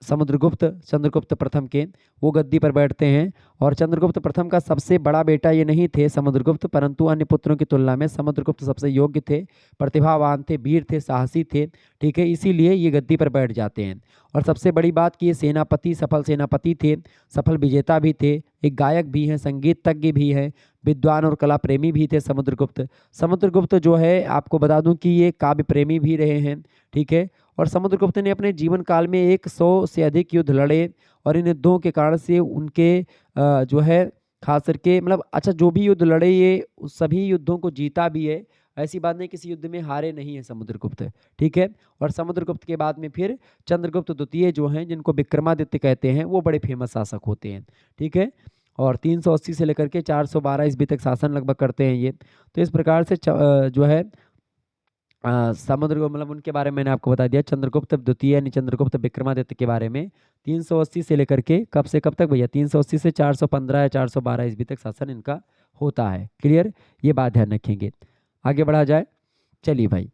समुद्रगुप्त, चंद्रगुप्त प्रथम के, वो गद्दी पर बैठते हैं। और चंद्रगुप्त प्रथम का सबसे बड़ा बेटा ये नहीं थे समुद्रगुप्त, परंतु अन्य पुत्रों की तुलना में समुद्रगुप्त सबसे योग्य थे, प्रतिभावान थे, वीर थे, साहसी थे। ठीक है, इसीलिए ये गद्दी पर बैठ जाते हैं। और सबसे बड़ी बात कि ये सेनापति, सफल सेनापति थे, सफल विजेता भी थे, एक गायक भी हैं, संगीतज्ञ भी हैं, विद्वान और कला प्रेमी भी थे समुद्रगुप्त। समुद्रगुप्त जो है आपको बता दूं कि ये काव्य प्रेमी भी रहे हैं। ठीक है, और समुद्रगुप्त ने अपने जीवन काल में 100 से अधिक युद्ध लड़े और इन युद्धों के कारण से उनके जो है खास करके मतलब अच्छा जो भी युद्ध लड़े ये उस सभी युद्धों को जीता भी है। ऐसी बात नहीं किसी युद्ध में हारे नहीं है समुद्रगुप्त। ठीक है, और समुद्रगुप्त के बाद में फिर चंद्रगुप्त द्वितीय जो हैं जिनको विक्रमादित्य कहते हैं वो बड़े फेमस शासक होते हैं। ठीक है, और 380 से लेकर के 412 ईस्वी तक शासन लगभग करते हैं ये। तो इस प्रकार से जो है समुद्र को मतलब उनके बारे में मैंने आपको बता दिया, चंद्रगुप्त द्वितीय यानी चंद्रगुप्त विक्रमादित्य के बारे में। 380 से लेकर के कब से कब तक भैया, 380 से 415 या 412 ईस्वी तक शासन इनका होता है। क्लियर, ये बात ध्यान रखेंगे। आगे बढ़ा जाए, चलिए भाई।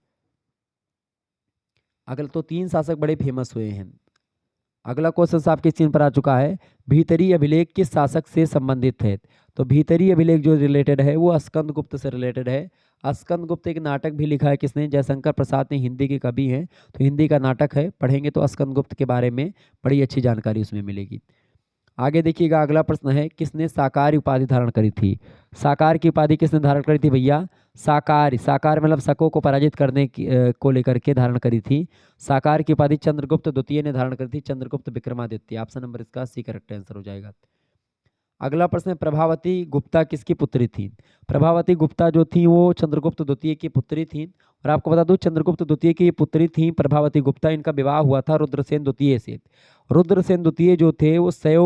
अगला तो 3 शासक बड़े फेमस हुए हैं। अगला क्वेश्चन आपके स्क्रीन पर आ चुका है, भीतरी अभिलेख किस शासक से संबंधित है? तो भीतरी अभिलेख जो रिलेटेड है वो स्कंदगुप्त से रिलेटेड है। स्कंदगुप्त एक नाटक भी लिखा है किसने, जयशंकर प्रसाद ने, हिंदी के कवि हैं, तो हिंदी का नाटक है, पढ़ेंगे तो स्कंदगुप्त के बारे में बड़ी अच्छी जानकारी उसमें मिलेगी। आगे देखिएगा, अगला प्रश्न है, किसने साकार उपाधि धारण करी थी? साकार की उपाधि किसने धारण करी थी भैया? साकार, साकार मतलब शकों को पराजित करने की को लेकर के धारण करी थी। साकार की उपाधि चंद्रगुप्त द्वितीय ने धारण करी थी, चंद्रगुप्त विक्रमादित्य। ऑप्शन नंबर इसका सी करेक्ट आंसर हो जाएगा। अगला प्रश्न है, प्रभावती गुप्ता किसकी पुत्री थी? प्रभावती गुप्ता जो थी वो चंद्रगुप्त द्वितीय की पुत्री थी। और आपको बता दूं, चंद्रगुप्त द्वितीय की पुत्री थी प्रभावती गुप्ता। इनका विवाह हुआ था रुद्रसेन द्वितीय से। रुद्रसेन द्वितीय जो थे वो शैव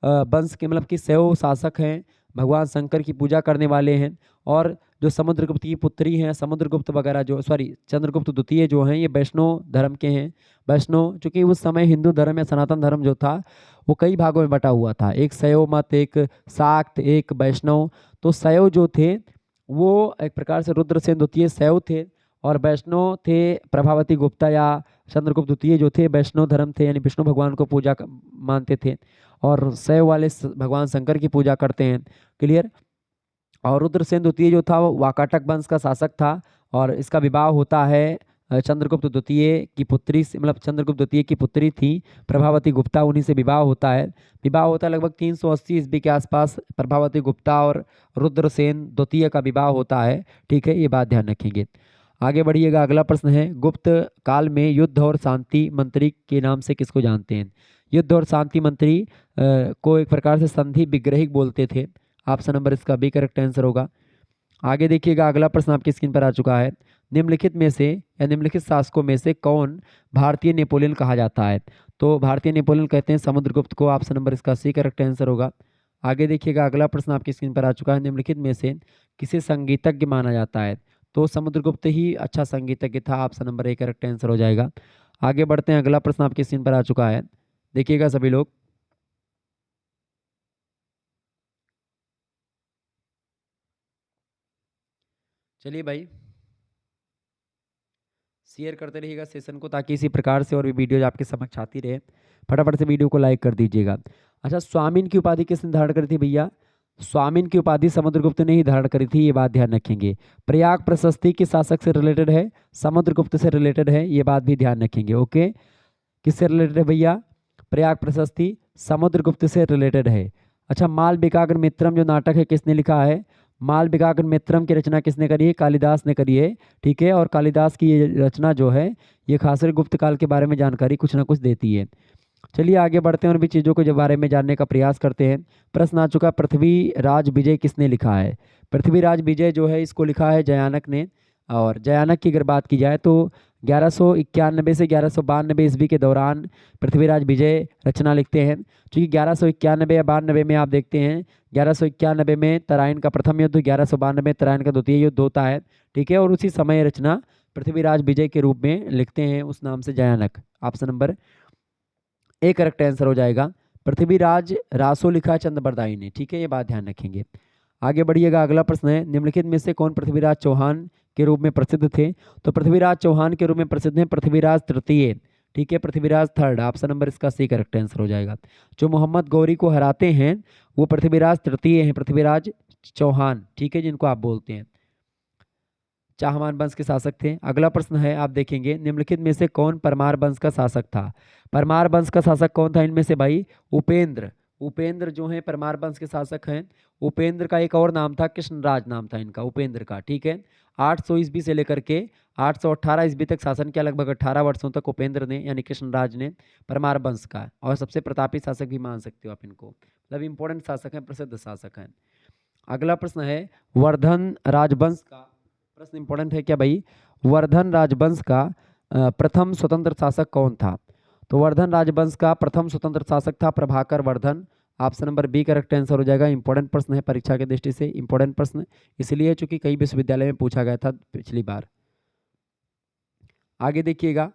वंश के, मतलब कि शैव शासक हैं, भगवान शंकर की पूजा करने वाले हैं। और जो समुद्रगुप्त की पुत्री हैं, समुद्रगुप्त वगैरह जो, सॉरी, चंद्रगुप्त द्वितीय जो हैं ये वैष्णव धर्म के हैं। वैष्णव, चूंकि उस समय हिंदू धर्म या सनातन धर्म जो था वो कई भागों में बटा हुआ था, एक शैव मत, एक शाक्त, एक वैष्णव। तो शैव जो थे वो एक प्रकार से रुद्रसेन द्वितीय शैव थे, और वैष्णव थे प्रभावती गुप्ता या चंद्रगुप्त द्वितीय जो थे वैष्णव धर्म थे, यानी विष्णु भगवान को मानते थे। और शैव वाले भगवान शंकर की पूजा करते हैं। क्लियर। और रुद्रसेन द्वितीय जो था वो वाकाटक वंश का शासक था। और इसका विवाह होता है चंद्रगुप्त द्वितीय की पुत्री से, मतलब चंद्रगुप्त द्वितीय की पुत्री थी प्रभावती गुप्ता, उन्हीं से विवाह होता है। विवाह होता है लगभग 380 ईस्वी के आसपास। प्रभावती गुप्ता और रुद्रसेन द्वितीय का विवाह होता है। ठीक है, ये बात ध्यान रखेंगे। आगे बढ़िएगा, अगला प्रश्न है, गुप्त काल में युद्ध और शांति मंत्री के नाम से किसको जानते हैं? युद्ध और शांति मंत्री को एक प्रकार से संधि विग्रहिक बोलते थे। ऑप्शन नंबर इसका बी करेक्ट आंसर होगा। आगे देखिएगा, अगला प्रश्न आपकी स्क्रीन पर आ चुका है, निम्नलिखित में से या निम्नलिखित शासकों में से कौन भारतीय नेपोलियन कहा जाता है? तो भारतीय नेपोलियन कहते हैं समुद्रगुप्त को। ऑप्शन नंबर इसका सी करेक्ट आंसर होगा। आगे देखिएगा, अगला प्रश्न आपकी स्क्रीन पर आ चुका है, निम्नलिखित में से किसे संगीतज्ञ माना जाता है? तो समुद्रगुप्त ही अच्छा संगीतज्ञ था। Option number A correct answer हो जाएगा। आगे बढ़ते हैं, अगला प्रश्न आपकी स्क्रीन पर आ चुका है, देखिएगा सभी लोग। चलिए भाई, शेयर करते रहिएगा सेशन को, ताकि इसी प्रकार से और भी वीडियोज आपके समक्ष आती रहे। फटाफट से वीडियो को लाइक कर दीजिएगा। अच्छा, स्वामीन की उपाधि किसने धारण करी थी भैया? स्वामीन की उपाधि समुद्रगुप्त ने ही धारण करी थी, ये बात ध्यान रखेंगे। प्रयाग प्रशस्ति किस शासक से रिलेटेड है? समुद्रगुप्त से रिलेटेड है, ये बात भी ध्यान रखेंगे। ओके, किससे रिलेटेड है भैया? प्रयाग प्रशस्ति समुद्रगुप्त से रिलेटेड है। अच्छा, मालविकाग्नि मित्रम जो नाटक है किसने लिखा है? मालविकाग्नि मित्रम की रचना किसने करी है? कालिदास ने करी है। ठीक है, और कालिदास की ये रचना जो है ये खासकर गुप्त काल के बारे में जानकारी कुछ ना कुछ देती है। चलिए आगे बढ़ते हैं और भी चीज़ों के बारे में जानने का प्रयास करते हैं। प्रश्न आ चुका, पृथ्वीराज विजय किसने लिखा है? पृथ्वीराज विजय जो है इसको लिखा है जयानक ने। और जयानक की अगर बात की जाए तो 1191 से 1192 ईस्वी के दौरान पृथ्वीराज विजय रचना लिखते हैं। चूँकि 1191 या 92 में आप देखते हैं, 1191 में तराइन का प्रथम युद्ध, 1192 में तराइन का द्वितीय युद्ध होता है। ठीक है, और उसी समय रचना पृथ्वीराज विजय के रूप में लिखते हैं, उस नाम से Jayanaka. Option number A correct answer हो जाएगा। पृथ्वीराज रासो लिखा है चंद्रबरदाई ने। ठीक है, ये बात ध्यान रखेंगे। आगे बढ़िएगा, अगला प्रश्न है, निम्नलिखित में से कौन पृथ्वीराज चौहान के रूप में प्रसिद्ध थे? तो पृथ्वीराज चौहान के रूप में प्रसिद्ध हैं पृथ्वीराज तृतीय। ठीक है, पृथ्वीराज थर्ड। ऑप्शन नंबर इसका सी करेक्ट आंसर हो जाएगा। जो मोहम्मद गौरी को हराते हैं वो पृथ्वीराज तृतीय हैं, पृथ्वीराज चौहान। ठीक है, जिनको आप बोलते हैं चाहमान वंश के शासक थे। अगला प्रश्न है, आप देखेंगे, निम्नलिखित में से कौन परमार वंश का शासक था? परमार वंश का शासक कौन था इनमें से भाई? उपेंद्र। उपेंद्र जो है परमार वंश के शासक हैं। उपेंद्र का एक और नाम था कृष्णराज, नाम था इनका उपेंद्र का। ठीक है, 800 ईस्वी से लेकर के 818 ईस्वी तक शासन किया, लगभग 18 वर्षों तक उपेंद्र ने, यानी कृष्णराज ने, परमार वंश का। और सबसे प्रतापी शासक भी मान सकते हो आप इनको, मतलब इंपॉर्टेंट शासक हैं, प्रसिद्ध शासक हैं। अगला प्रश्न है, वर्धन राजवंश का, प्रश्न इंपॉर्टेंट है क्या भाई? वर्धन राजवंश का प्रथम स्वतंत्र शासक कौन था? तो वर्धन राजवंश का प्रथम स्वतंत्र शासक था Prabhakar Vardhan. Option number B correct answer हो जाएगा। इंपॉर्टेंट प्रश्न है, परीक्षा की दृष्टि से इंपॉर्टेंट प्रश्न इसलिए चूंकि कई विश्वविद्यालय में पूछा गया था पिछली बार। आगे देखिएगा,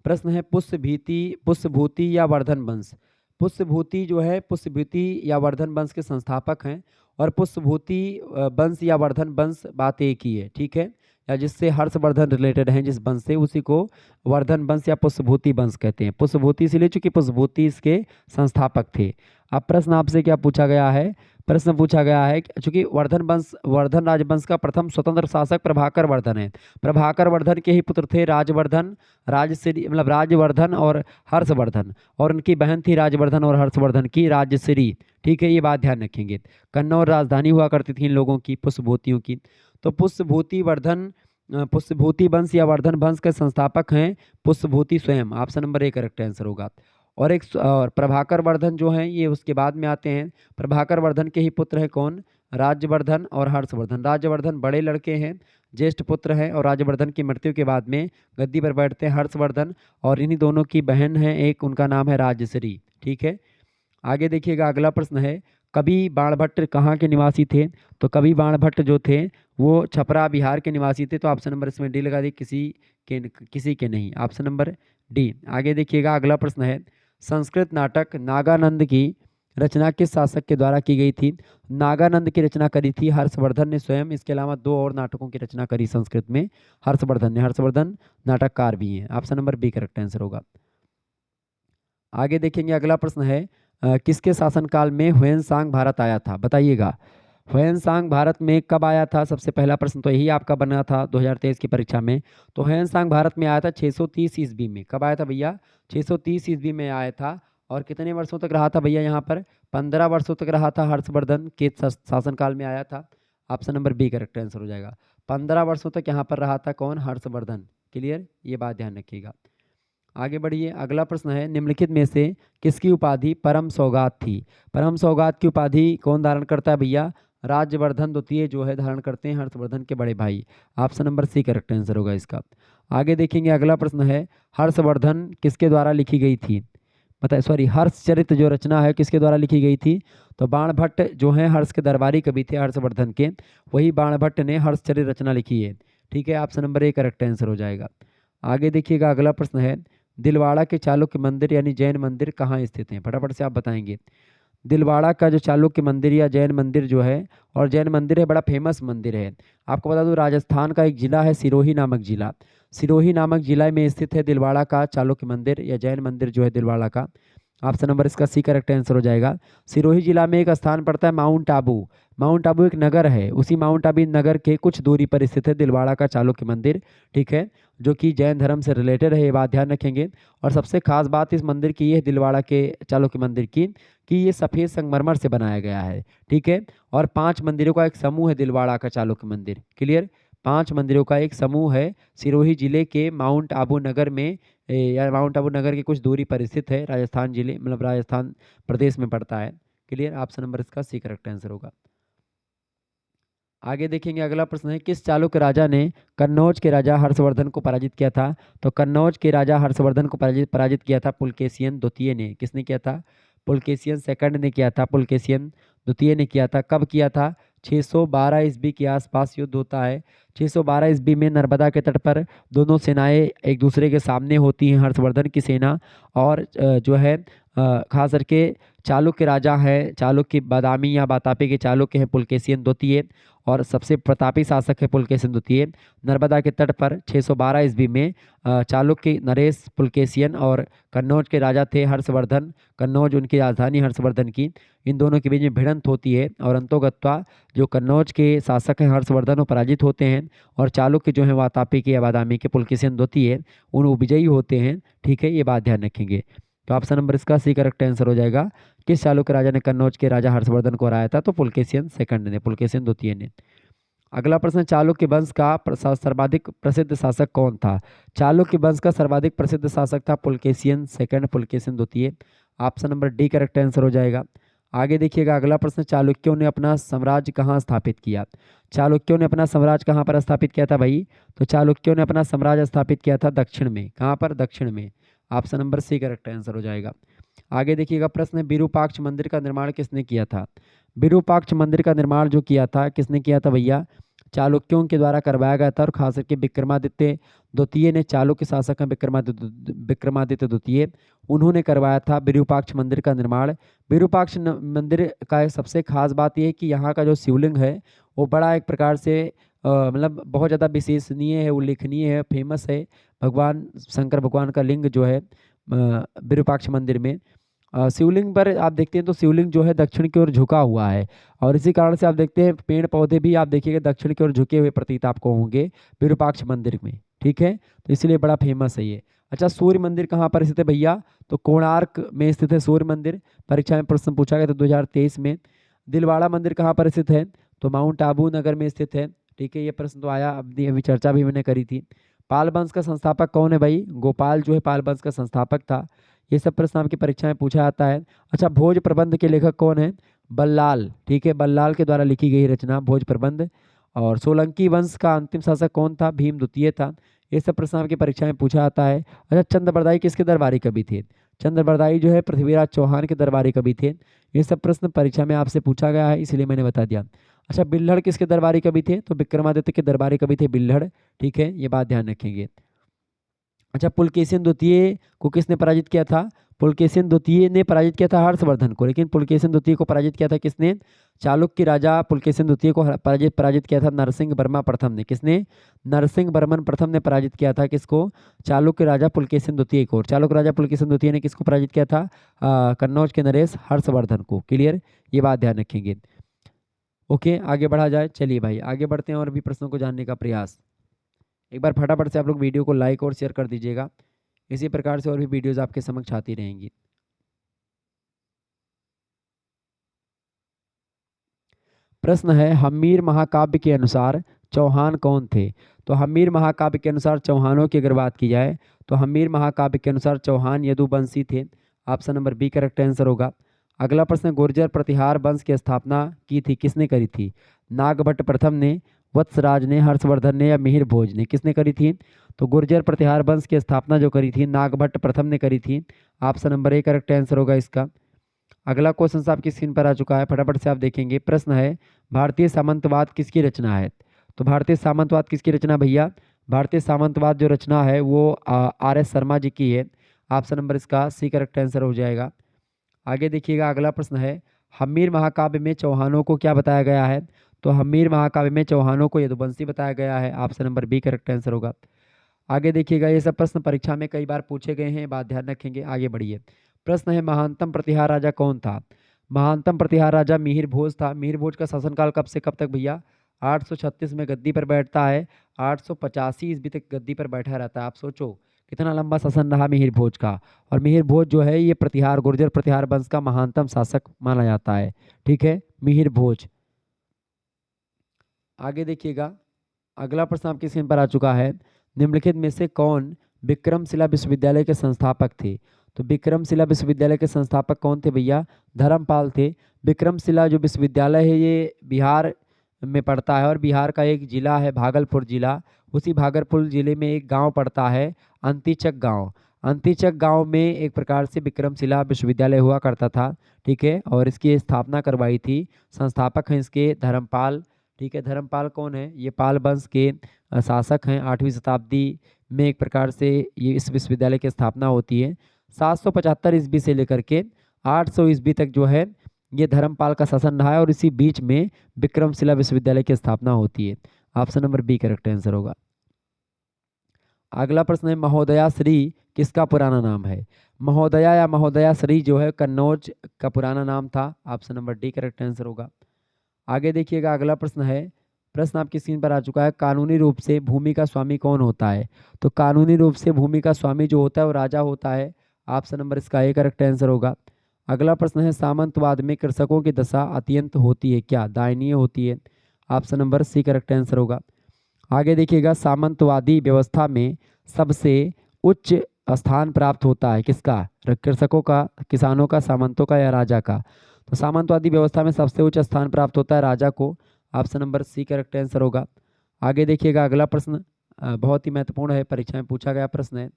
प्रश्न है, पुष्यभूति या वर्धन वंश। पुष्यभूति जो है, पुष्यभूति या वर्धन वंश के संस्थापक हैं। और पुष्यभूति वंश या वर्धन वंश बात एक ही है। ठीक है, या जिससे हर्षवर्धन रिलेटेड हैं जिस वंश से, उसी को वर्धन वंश या पुष्यभूति वंश कहते हैं। पुष्यभूति इसलिए चूंकि पुष्यभूति इसके संस्थापक थे। अब प्रश्न आपसे क्या पूछा गया है, प्रश्न पूछा गया है कि चूंकि वर्धन राजवंश का प्रथम स्वतंत्र शासक प्रभाकर वर्धन है। प्रभाकर वर्धन के ही पुत्र थे राजवर्धन, राजश्री मतलब राजवर्धन और हर्षवर्धन, और उनकी बहन थी राजवर्धन और हर्षवर्धन की राजश्री। ठीक है, ये बात ध्यान रखेंगे। कन्नौज राजधानी हुआ करती थी इन लोगों की, पुष्पभूतियों की। तो पुष्पभूति वंश या वर्धन वंश के संस्थापक हैं पुष्पभूति स्वयं। Option number A correct answer होगा। और प्रभाकर वर्धन जो हैं ये उसके बाद में आते हैं। प्रभाकर वर्धन के ही पुत्र हैं कौन? राज्यवर्धन और हर्षवर्धन। राज्यवर्धन बड़े लड़के हैं, ज्येष्ठ पुत्र हैं, और राज्यवर्धन की मृत्यु के बाद में गद्दी पर बैठते हैं हर्षवर्धन, और इन्हीं दोनों की बहन है एक, उनका नाम है राजश्री। ठीक है, आगे देखिएगा, अगला प्रश्न है कवि बाणभट्ट कहाँ के निवासी थे? तो कवि बाणभट्ट जो थे वो छपरा बिहार के निवासी थे। तो ऑप्शन नंबर इसमें डी लगा दी, किसी के नहीं, ऑप्शन नंबर डी। आगे देखिएगा, अगला प्रश्न है संस्कृत नाटक नागानंद की रचना किस शासक के द्वारा की गई थी? नागानंद की रचना करी थी हर्षवर्धन ने स्वयं। इसके अलावा 2 और नाटकों की रचना करी संस्कृत में हर्षवर्धन ने। हर्षवर्धन नाटककार भी हैं। Option number B correct answer होगा। आगे देखेंगे, अगला प्रश्न है किसके शासनकाल में ह्वेनसांग भारत आया था? बताइएगा, ह्वेनसांग भारत में कब आया था? सबसे पहला प्रश्न तो यही आपका बना था 2023 की परीक्षा में। तो ह्वेनसांग भारत में आया था 630 ईस्वी में। कब आया था भैया? 630 ईस्वी में आया था। और कितने वर्षों तक रहा था भैया यहाँ पर? 15 वर्षों तक रहा था। हर्षवर्धन के शासनकाल में आया था। Option number B correct answer हो जाएगा। 15 वर्षों तक यहाँ पर रहा था कौन? हर्षवर्धन। क्लियर, ये बात ध्यान रखिएगा। आगे बढ़िए, अगला प्रश्न है निम्नलिखित में से किसकी उपाधि परम सौगात थी? परम सौगात की उपाधि कौन धारण करता है भैया? राज्यवर्धन द्वितीय जो है धारण करते हैं, हर्षवर्धन के बड़े भाई। Option number C correct answer होगा इसका। आगे देखेंगे, अगला प्रश्न है हर्षवर्धन किसके द्वारा लिखी गई थी? हर्षचरित जो रचना है किसके द्वारा लिखी गई थी? तो बाणभट्ट जो है हर्ष के दरबारी कवि थे हर्षवर्धन के, वही बाणभट्ट ने हर्षचरित रचना लिखी है। ठीक है, option number A correct answer हो जाएगा। आगे देखिएगा, अगला प्रश्न है दिलवाड़ा के चालुक्य मंदिर यानी जैन मंदिर कहाँ स्थित हैं? फटाफट से आप बताएंगे। दिलवाड़ा का जो चालुक्य मंदिर या जैन मंदिर जो है, और जैन मंदिर है, बड़ा फेमस मंदिर है। आपको बता दूं राजस्थान का एक जिला है सिरोही नामक जिला, सिरोही नामक जिला में स्थित है दिलवाड़ा का चालुक्य मंदिर या जैन मंदिर जो है दिलवाड़ा का। ऑप्शन नंबर इसका सी करेक्ट आंसर हो जाएगा। सिरोही जिला में एक स्थान पड़ता है माउंट आबू। माउंट आबू एक नगर है, उसी माउंट आबू नगर के कुछ दूरी पर स्थित है दिलवाड़ा का चालुक्य मंदिर। ठीक है, जो कि जैन धर्म से रिलेटेड है, ये बात ध्यान रखेंगे। और सबसे खास बात इस मंदिर की ये है दिलवाड़ा के चालुक्य मंदिर की कि ये सफ़ेद संगमरमर से बनाया गया है। ठीक है, और 5 मंदिरों का एक समूह है दिलवाड़ा का चालुक्य मंदिर। क्लियर, 5 मंदिरों का एक समूह है, सिरोही जिले के माउंट आबू नगर में या माउंट आबू नगर की कुछ दूरी पर स्थित है, राजस्थान जिले मतलब राजस्थान प्रदेश में पड़ता है। क्लियर, ऑप्शन नंबर इसका सी करेक्ट आंसर होगा। आगे देखेंगे, अगला प्रश्न है किस चालुक्य राजा ने कन्नौज के राजा हर्षवर्धन को पराजित किया था? तो कन्नौज के राजा हर्षवर्धन को पराजित किया था पुलकेशियन द्वितीय ने। किसने किया था? पुलकेशियन सेकंड ने किया था, पुलकेशियन द्वितीय ने किया था। कब किया था? 612 ईस्वी के आसपास युद्ध होता है। 612 ईस्वी में नर्मदा के तट पर दोनों सेनाएं एक दूसरे के सामने होती हैं, हर्षवर्धन की सेना और जो है खास करके चालुक्य राजा है, चालुक्य बादामी या बातापी के चालुक्य हैं पुलकेशियन द्वितीय, और सबसे प्रतापी शासक है पुलकेशिन द्वितीय। नर्मदा के तट पर 612 ईस्वी में चालुक्य नरेश पुलकेशियन और कन्नौज के राजा थे हर्षवर्धन। कन्नौज उनकी राजधानी हर्षवर्धन की। इन दोनों के बीच में भिड़ंत होती है और अंतोगत्वा जो कन्नौज के शासक हैं हर्षवर्धन वो पराजित होते हैं, और चालुक्य जो है वातापी के या बादामी के पुलकेशिन द्वितीय उन विजयी होते हैं। ठीक है, ये बात ध्यान रखेंगे। तो ऑप्शन नंबर इसका सी करेक्ट आंसर हो जाएगा। किस चालुक्य राजा ने कन्नौज के राजा हर्षवर्धन को हराया था? तो पुलकेशिन सेकंड ने, पुलकेशिन द्वितीय ने। अगला प्रश्न, चालुक्य वंश का सर्वाधिक प्रसिद्ध शासक कौन था? चालुक्य वंश का सर्वाधिक प्रसिद्ध शासक था पुलकेशिन सेकंड, पुलकेशिन द्वितीय। Option number D correct answer हो जाएगा। आगे देखिएगा, अगला प्रश्न, चालुक्यों ने अपना साम्राज्य कहाँ स्थापित किया? चालुक्यों ने अपना साम्राज्य कहाँ पर स्थापित किया था भाई? तो चालुक्यों ने अपना साम्राज्य स्थापित किया था दक्षिण में। कहाँ पर? दक्षिण में। Option number C correct answer हो जाएगा। आगे देखिएगा, प्रश्न विरूपाक्ष मंदिर का निर्माण किसने किया था? विरूपाक्ष मंदिर का निर्माण जो किया था किसने किया था भैया? चालुक्यों के द्वारा करवाया गया था, और खास करके विक्रमादित्य द्वितीय ने, चालुक्य शासक हैं विक्रमादित्य द्वितीय, उन्होंने करवाया था विरूपाक्ष मंदिर का निर्माण। विरूपाक्ष मंदिर का एक सबसे खास बात यह है कि यहाँ का जो शिवलिंग है वो बड़ा एक प्रकार से मतलब बहुत ज़्यादा विशेषणीय है, उल्लेखनीय है, फेमस है। भगवान शंकर भगवान का लिंग जो है विरूपाक्ष मंदिर में, शिवलिंग पर आप देखते हैं तो शिवलिंग जो है दक्षिण की ओर झुका हुआ है, और इसी कारण से आप देखते हैं पेड़ पौधे भी आप देखिएगा दक्षिण की ओर झुके हुए प्रतीत आपको होंगे विरूपाक्ष मंदिर में। ठीक है, तो इसलिए बड़ा फेमस है ये। अच्छा, सूर्य मंदिर कहाँ पर स्थित है भैया? तो कोणार्क में स्थित है सूर्य मंदिर। परीक्षा में प्रश्न पूछा गया था 2023 में। दिलवाड़ा मंदिर कहाँ पर स्थित है? तो माउंट आबू नगर में स्थित है। ठीक है, ये प्रश्न तो आया, अभी चर्चा भी मैंने करी थी। पाल वंश का संस्थापक कौन है भाई? गोपाल जो है पाल वंश का संस्थापक था। ये सब प्रश्न आपकी परीक्षा में पूछा जाता है। अच्छा, भोज प्रबंध के लेखक कौन है? बल्लाल। ठीक है, बल्लाल के द्वारा लिखी गई रचना भोज प्रबंध। और सोलंकी वंश का अंतिम शासक कौन था? भीम द्वितीय था। ये सब प्रश्न आपकी परीक्षा में पूछा जाता है। अच्छा, चंद्रबरदाई किसके दरबारी कवि थे? चंद्रबरदाई जो है पृथ्वीराज चौहान के दरबारी कवि थे। ये सब प्रश्न परीक्षा में आपसे पूछा गया है, इसलिए मैंने बता दिया। अच्छा, बिल्हड़ किसके दरबारी कवि थे? तो विक्रमादित्य के दरबारी कवि थे बिल्हड़। ठीक है, ये बात ध्यान रखेंगे। अच्छा, पुलकेशिन द्वितीय को किसने पराजित किया था? पुलकेशिन द्वितीय ने पराजित किया था हर्षवर्धन को, लेकिन पुलकेशिन द्वितीय को पराजित किया था किसने? चालुक्य राजा पुलकेशिन द्वितीय को पराजित किया था नरसिंह वर्मा प्रथम ने। किसने? नरसिंह वर्मन प्रथम ने पराजित किया था किसको? चालुक्य राजा पुलकेशिन द्वितीय को। चालुक्य राजा पुलकेशिन द्वितीय ने किसको पराजित किया था? कन्नौज के नरेश हर्षवर्धन को। क्लियर, ये बात ध्यान रखेंगे। ओके, आगे बढ़ा जाए। चलिए भाई आगे बढ़ते हैं और भी प्रश्नों को जानने का प्रयास। एक बार फटाफट से आप लोग वीडियो को लाइक और शेयर कर दीजिएगा। इसी प्रकार से और भी वीडियोस आपके समक्ष आती रहेंगी। प्रश्न है, हम्मीर महाकाव्य के अनुसार चौहान कौन थे? तो हम्मीर महाकाव्य के अनुसार चौहानों की अगर बात की जाए तो हम्मीर महाकाव्य के अनुसार चौहान यदुवंशी थे। Option number B correct answer होगा। अगला प्रश्न, गुर्जर प्रतिहार वंश की स्थापना की थी किसने करी थी? नागभट्ट प्रथम ने, वत्सराज ने, हर्षवर्धन ने या मिहिर भोज ने? किसने करी थी? तो गुर्जर प्रतिहार वंश की स्थापना जो करी थी नागभट्ट प्रथम ने करी थी। Option number A correct answer होगा इसका। अगला क्वेश्चन आपकी स्क्रीन पर आ चुका है, फटाफट से आप देखेंगे। प्रश्न है, भारतीय सामंतवाद किसकी रचना है? तो भारतीय सामंतवाद किसकी रचना भैया? भारतीय सामंतवाद जो रचना है वो RS शर्मा जी की है। ऑप्शन नंबर इसका सी करेक्ट आंसर हो जाएगा। आगे देखिएगा, अगला प्रश्न है, हम्मीर महाकाव्य में चौहानों को क्या बताया गया है? तो हम्मीर महाकाव्य में चौहानों को यदुवंशी बताया गया है। Option number B correct answer होगा। आगे देखिएगा, ये सब प्रश्न परीक्षा में कई बार पूछे गए हैं, बात ध्यान रखेंगे। आगे बढ़िए। प्रश्न है, महानतम प्रतिहार राजा कौन था? महानतम प्रतिहार राजा मिहिर भोज था। मिहिर भोज का शासनकाल कब से कब तक भैया? 836 में गद्दी पर बैठता है, 885 ईस्वी तक गद्दी पर बैठा रहता है। आप सोचो कितना लंबा शासन रहा मिहिर भोज का। और मिहिर भोज जो है ये प्रतिहार गुर्जर प्रतिहार वंश का महानतम शासक माना जाता है। ठीक है, मिहिर भोज। आगे देखिएगा, अगला प्रश्न आपकी स्क्रीन पर आ चुका है। निम्नलिखित में से कौन विक्रमशिला विश्वविद्यालय के संस्थापक थे? तो विक्रमशिला विश्वविद्यालय के संस्थापक कौन थे भैया? धर्मपाल थे। विक्रमशिला जो विश्वविद्यालय है ये बिहार में पड़ता है, और बिहार का एक जिला है भागलपुर जिला। उसी भागलपुर जिले में एक गांव पड़ता है अंतिचक गांव। अंतिचक गांव में एक प्रकार से विक्रमशिला विश्वविद्यालय हुआ करता था। ठीक है, और इसकी स्थापना करवाई थी, संस्थापक हैं इसके धर्मपाल। ठीक है, धर्मपाल कौन है? ये पाल वंश के शासक हैं। 8वीं शताब्दी में एक प्रकार से ये इस विश्वविद्यालय की स्थापना होती है। 775 ईस्वी से लेकर के 800 ईस्वी तक जो है ये धर्मपाल का शासन रहा है, और इसी बीच में विक्रमशिला विश्वविद्यालय की स्थापना होती है। Option number B correct answer होगा। अगला प्रश्न है, महोदया श्री किसका पुराना नाम है? महोदया या महोदया श्री जो है कन्नौज का पुराना नाम था। Option number D correct answer होगा। आगे देखिएगा, अगला प्रश्न है, प्रश्न आपकी स्क्रीन पर आ चुका है, कानूनी रूप से भूमि का स्वामी कौन होता है? तो कानूनी रूप से भूमि का स्वामी जो होता है वो राजा होता है। ऑप्शन नंबर इसका ए करेक्ट आंसर होगा। अगला प्रश्न है, सामंतवाद में कृषकों की दशा अत्यंत होती है क्या? दयनीय होती है। Option number C correct answer होगा। आगे देखिएगा, सामंतवादी व्यवस्था में सबसे उच्च स्थान प्राप्त होता है किसका? कृषकों का, किसानों का, सामंतों का या राजा का? तो सामंतवादी व्यवस्था में सबसे उच्च स्थान प्राप्त होता है राजा को। Option number C correct answer होगा। आगे देखिएगा, अगला प्रश्न बहुत ही महत्वपूर्ण है, परीक्षा में पूछा गया प्रश्न है।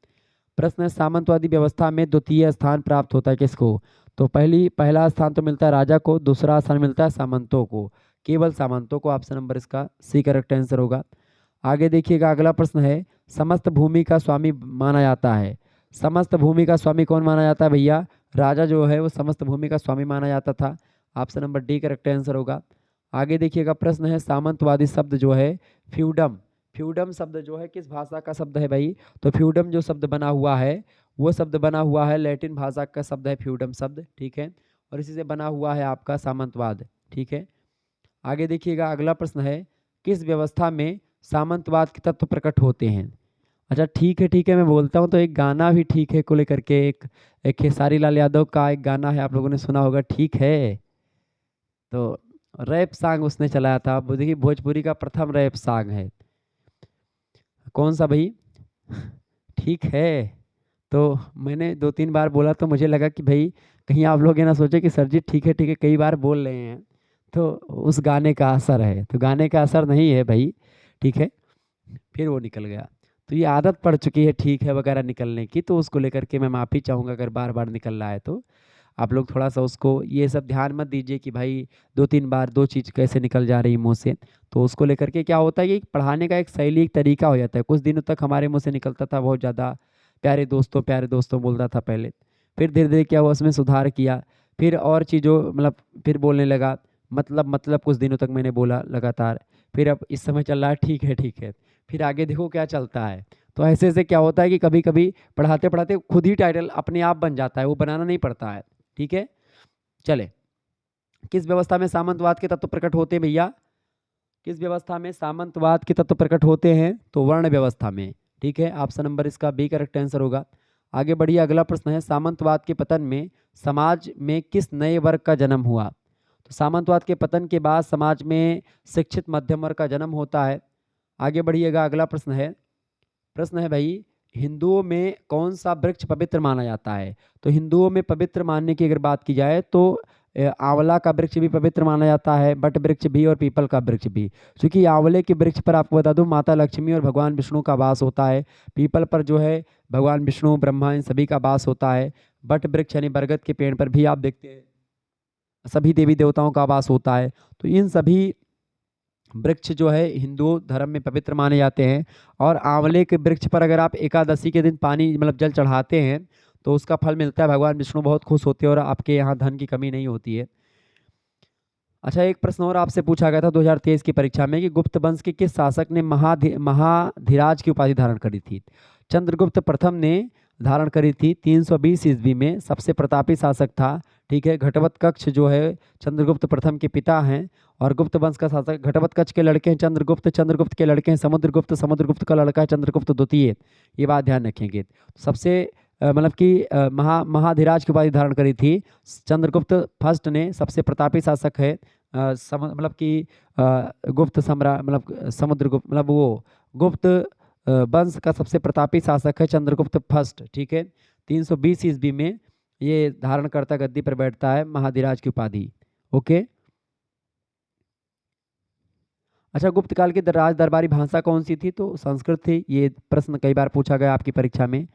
प्रश्न है, सामंतवादी व्यवस्था में द्वितीय स्थान प्राप्त होता है किसको? तो पहला स्थान तो मिलता है राजा को, दूसरा स्थान मिलता है सामंतों को, केवल सामंतों को। ऑप्शन नंबर इसका सी करेक्ट आंसर होगा। आगे देखिएगा, अगला प्रश्न है, समस्त भूमि का स्वामी माना जाता है। समस्त भूमि का स्वामी कौन माना जाता है भैया? राजा जो है वो समस्त भूमि का स्वामी माना जाता था। Option number D correct answer होगा। आगे देखिएगा, प्रश्न है, सामंतवादी शब्द जो है फ्यूडम फ्यूडम शब्द जो है किस भाषा का शब्द है भाई? तो फ्यूडम जो शब्द बना हुआ है, वो शब्द बना हुआ है लैटिन भाषा का शब्द है फ्यूडम शब्द, ठीक है। और इसी से बना हुआ है आपका सामंतवाद, ठीक है। आगे देखिएगा, अगला प्रश्न है, किस व्यवस्था में सामंतवाद के तत्व प्रकट होते हैं? अच्छा ठीक है, मैं बोलता हूँ तो एक गाना भी ठीक है को लेकर के एक एक खेसारी लाल यादव का एक गाना है, आप लोगों ने सुना होगा, ठीक है। तो रैप सॉन्ग उसने चलाया था, वो देखिए भोजपुरी का प्रथम रैप सॉन्ग है, कौन सा भाई? ठीक है। तो मैंने 2-3 बार बोला तो मुझे लगा कि भाई कहीं आप लोग ये ना सोचे कि सर जी ठीक है कई बार बोल रहे हैं, तो उस गाने का असर है, तो गाने का असर नहीं है भाई, ठीक है। फिर वो निकल गया। तो ये आदत पड़ चुकी है ठीक है वगैरह निकलने की, तो उसको लेकर के मैं माफ़ी चाहूँगा अगर बार बार निकल रहा है तो। आप लोग थोड़ा सा उसको ये सब ध्यान मत दीजिए कि भाई 2-3 बार 2 चीज़ कैसे निकल जा रही है मुँह से। तो उसको लेकर के क्या होता है कि पढ़ाने का एक शैली, एक तरीका हो जाता है। कुछ दिनों तक हमारे मुँह से निकलता था बहुत ज़्यादा प्यारे दोस्तों बोलता था पहले। फिर धीरे-धीरे क्या हुआ, उसमें सुधार किया। फिर और चीज़ों मतलब फिर बोलने लगा, मतलब कुछ दिनों तक मैंने बोला लगातार। फिर अब इस समय चल रहा है ठीक है। फिर आगे देखो क्या चलता है। तो ऐसे-ऐसे क्या होता है कि कभी-कभी पढ़ाते-पढ़ाते खुद ही टाइटल अपने आप बन जाता है, वो बनाना नहीं पड़ता है। ठीक है? चलें, किस व्यवस्था में सामंतवाद के तत्व प्रकट होते हैं भैया? किस व्यवस्था में सामंतवाद के तत्व प्रकट होते हैं? तो वर्ण व्यवस्था में। ठीक है? ऑप्शन नंबर इसका बी करेक्ट आंसर होगा। आगे बढ़िए, अगला प्रश्न है, सामंतवाद के पतन में समाज में किस नए वर्ग का जन्म हुआ? तो सामंतवाद के पतन के बाद समाज में शिक्षित मध्यम वर्ग का जन्म होता है। आगे बढ़िएगा, अगला प्रश्न है भाई, हिंदुओं में कौन सा वृक्ष पवित्र माना जाता है? तो हिंदुओं में पवित्र मानने की अगर बात की जाए तो आंवला का वृक्ष भी पवित्र माना जाता है, बट वृक्ष भी और पीपल का वृक्ष भी। क्योंकि आंवले के वृक्ष पर आपको बता दूं माता लक्ष्मी और भगवान विष्णु का वास होता है। पीपल पर जो है भगवान विष्णु, ब्रह्मा, इन सभी का वास होता है। बट वृक्ष यानी बरगद के पेड़ पर भी आप देखते हैं सभी देवी देवताओं का वास होता है। तो इन सभी वृक्ष जो है हिंदू धर्म में पवित्र माने जाते हैं। और आंवले के वृक्ष पर अगर आप एकादशी के दिन पानी मतलब जल चढ़ाते हैं तो उसका फल मिलता है, भगवान विष्णु बहुत खुश होते हैं और आपके यहाँ धन की कमी नहीं होती है। अच्छा, एक प्रश्न और आपसे पूछा गया था 2023 की परीक्षा में कि गुप्त वंश के किस शासक ने महाधिराज की उपाधि धारण करी थी? चंद्रगुप्त प्रथम ने धारण करी थी 320 ईस्वी में, सबसे प्रतापी शासक था। ठीक है, घटोत्कच जो है चंद्रगुप्त प्रथम के पिता हैं और गुप्त वंश का शासक घटोत्कच के लड़के हैं चंद्रगुप्त, चंद्रगुप्त के लड़के हैं समुद्रगुप्त, समुद्रगुप्त का लड़का है चंद्रगुप्त द्वितीय। ये बात ध्यान रखेंगे। सबसे मतलब कि महाधिराज की उपाधि धारण करी थी चंद्रगुप्त फर्स्ट ने, सबसे प्रतापी शासक है। मतलब कि गुप्त सम्राट मतलब समुद्रगुप्त मतलब वो गुप्त वंश का सबसे प्रतापी शासक है चंद्रगुप्त फर्स्ट। ठीक है, 320 ईस्वी में ये धारण करता गद्दी पर बैठता है महाधिराज की उपाधि। ओके। अच्छा, गुप्त काल की राज दरबारी भाषा कौन सी थी? तो संस्कृत थी। ये प्रश्न कई बार पूछा गया आपकी परीक्षा में।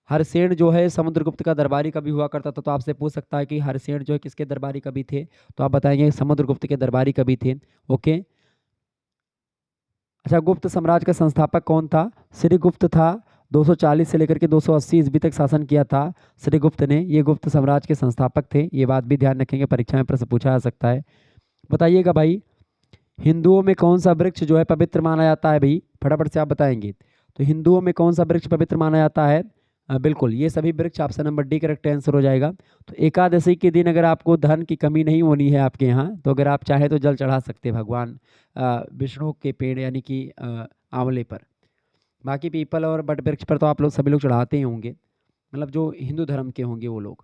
हरसेन जो है समुद्रगुप्त का दरबारी कवि हुआ करता था, तो आपसे पूछ सकता है कि हरसेन जो है किसके दरबारी कवि थे? तो आप बताएंगे समुद्रगुप्त के दरबारी कवि थे। ओके। अच्छा, गुप्त साम्राज्य का संस्थापक कौन था? श्रीगुप्त था। 240 से लेकर के 280 ईस्वी तक शासन किया था श्रीगुप्त ने। ये गुप्त साम्राज्य के संस्थापक थे। ये बात भी ध्यान रखेंगे, परीक्षा में प्रश्न पूछा जा सकता है। बताइएगा भाई, हिंदुओं में कौन सा वृक्ष जो है पवित्र माना जाता है? भाई फटाफट से आप बताएंगे। तो हिंदुओं में कौन सा वृक्ष पवित्र माना जाता है? बिल्कुल, ये सभी वृक्ष option number D correct answer हो जाएगा। तो एकादशी के दिन अगर आपको धन की कमी नहीं होनी है आपके यहाँ, तो अगर आप चाहे तो जल चढ़ा सकते हैं भगवान विष्णु के पेड़ यानी कि आंवले पर। बाकी पीपल और बट वृक्ष पर तो आप लोग सभी लोग चढ़ाते ही होंगे, मतलब जो हिंदू धर्म के होंगे वो लोग।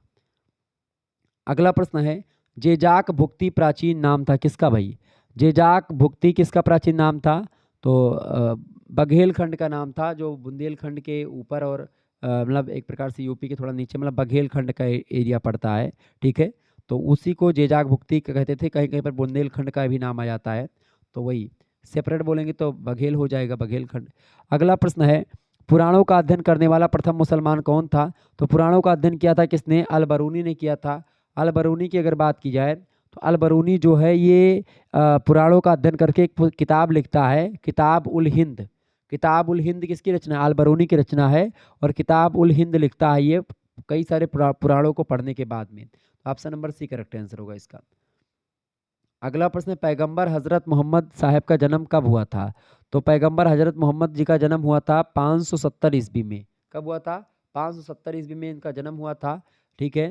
अगला प्रश्न है, जेजाक भुक्ति प्राचीन नाम था किसका? भाई जेजाक भुक्ति किसका प्राचीन नाम था? तो बघेलखंड का नाम था, जो बुंदेलखंड के ऊपर और मतलब एक प्रकार से यूपी के थोड़ा नीचे मतलब बघेलखंड का एरिया पड़ता है। ठीक है, तो उसी को जेजाक भुक्ति कहते थे। कहीं कहीं पर बुंदेलखंड का भी नाम आ जाता है, तो वही सेपरेट बोलेंगे तो बघेल हो जाएगा, बघेलखंड। अगला प्रश्न है, पुराणों का अध्ययन करने वाला प्रथम मुसलमान कौन था? तो पुराणों का अध्ययन किया था किसने? अल बरूनी ने किया था। अल बरूनी की अगर बात की जाए तो अल बरूनी जो है ये पुराणों का अध्ययन करके एक किताब लिखता है, किताब उल हिंद। किताब उल हिंद किसकी रचना है? अल बरूनी की रचना है। और किताब उल हिंद लिखता है ये कई सारे पुराणों को पढ़ने के बाद में। Option number C correct answer होगा इसका। अगला प्रश्न, पैगंबर हजरत मोहम्मद साहब का जन्म कब हुआ था? तो पैगंबर हजरत मोहम्मद जी का जन्म हुआ था 570 ईस्वी में। कब हुआ था? 570 ईस्वी में इनका जन्म हुआ था, ठीक है,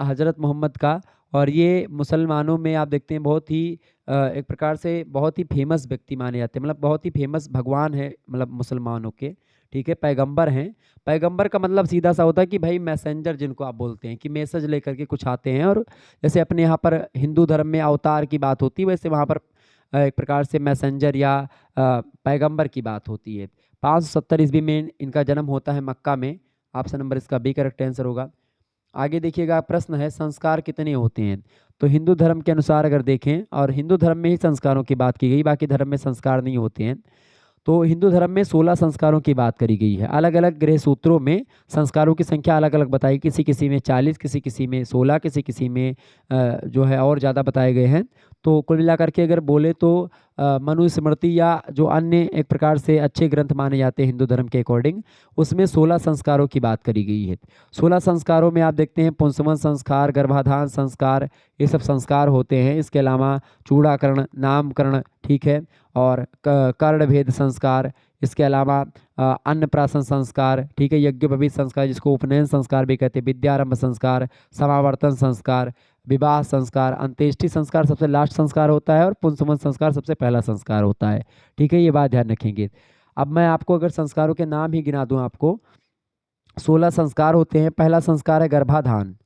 हजरत मोहम्मद का। और ये मुसलमानों में आप देखते हैं बहुत ही एक प्रकार से बहुत ही फेमस व्यक्ति माने जाते हैं, मतलब बहुत ही फेमस भगवान है, मतलब मुसलमानों के, ठीक है, पैगंबर हैं। पैगंबर का मतलब सीधा सा होता है कि भाई मैसेंजर, जिनको आप बोलते हैं कि मैसेज लेकर के कुछ आते हैं। और जैसे अपने यहाँ पर हिंदू धर्म में अवतार की बात होती है, वैसे वहाँ पर एक प्रकार से मैसेंजर या पैगंबर की बात होती है। 570 ईस्वी में इनका जन्म होता है मक्का में। ऑप्शन नंबर इसका बी करेक्ट आंसर होगा। आगे देखिएगा, प्रश्न है संस्कार कितने होते हैं? तो हिंदू धर्म के अनुसार अगर देखें, और हिंदू धर्म में ही संस्कारों की बात की गई, बाकी धर्म में संस्कार नहीं होते हैं। तो हिंदू धर्म में 16 संस्कारों की बात करी गई है। अलग अलग गृह सूत्रों में संस्कारों की संख्या अलग अलग बताई, किसी किसी में 40, किसी किसी में 16, किसी किसी में जो है और ज़्यादा बताए गए हैं। तो कुल मिलाकर के अगर बोले तो मनुस्मृति या जो अन्य एक प्रकार से अच्छे ग्रंथ माने जाते हैं हिंदू धर्म के अकॉर्डिंग, उसमें 16 संस्कारों की बात करी गई है। 16 संस्कारों में आप देखते हैं पुंसवन संस्कार, गर्भाधान संस्कार, ये सब संस्कार होते हैं। इसके अलावा चूड़ाकरण, नामकरण, ठीक है, और कर्ण भेद संस्कार, इसके अलावा अन्नप्राशन संस्कार, ठीक है, यज्ञोपवीत संस्कार जिसको उपनयन संस्कार भी कहते हैं, विद्यारंभ संस्कार, समावर्तन संस्कार, विवाह संस्कार, अंत्येष्टि संस्कार सबसे लास्ट संस्कार होता है, और पुंसवन संस्कार सबसे पहला संस्कार होता है, ठीक है, ये बात ध्यान रखेंगे। अब मैं आपको अगर संस्कारों के नाम ही गिना दूं, आपको 16 संस्कार होते हैं। पहला संस्कार है गर्भाधान।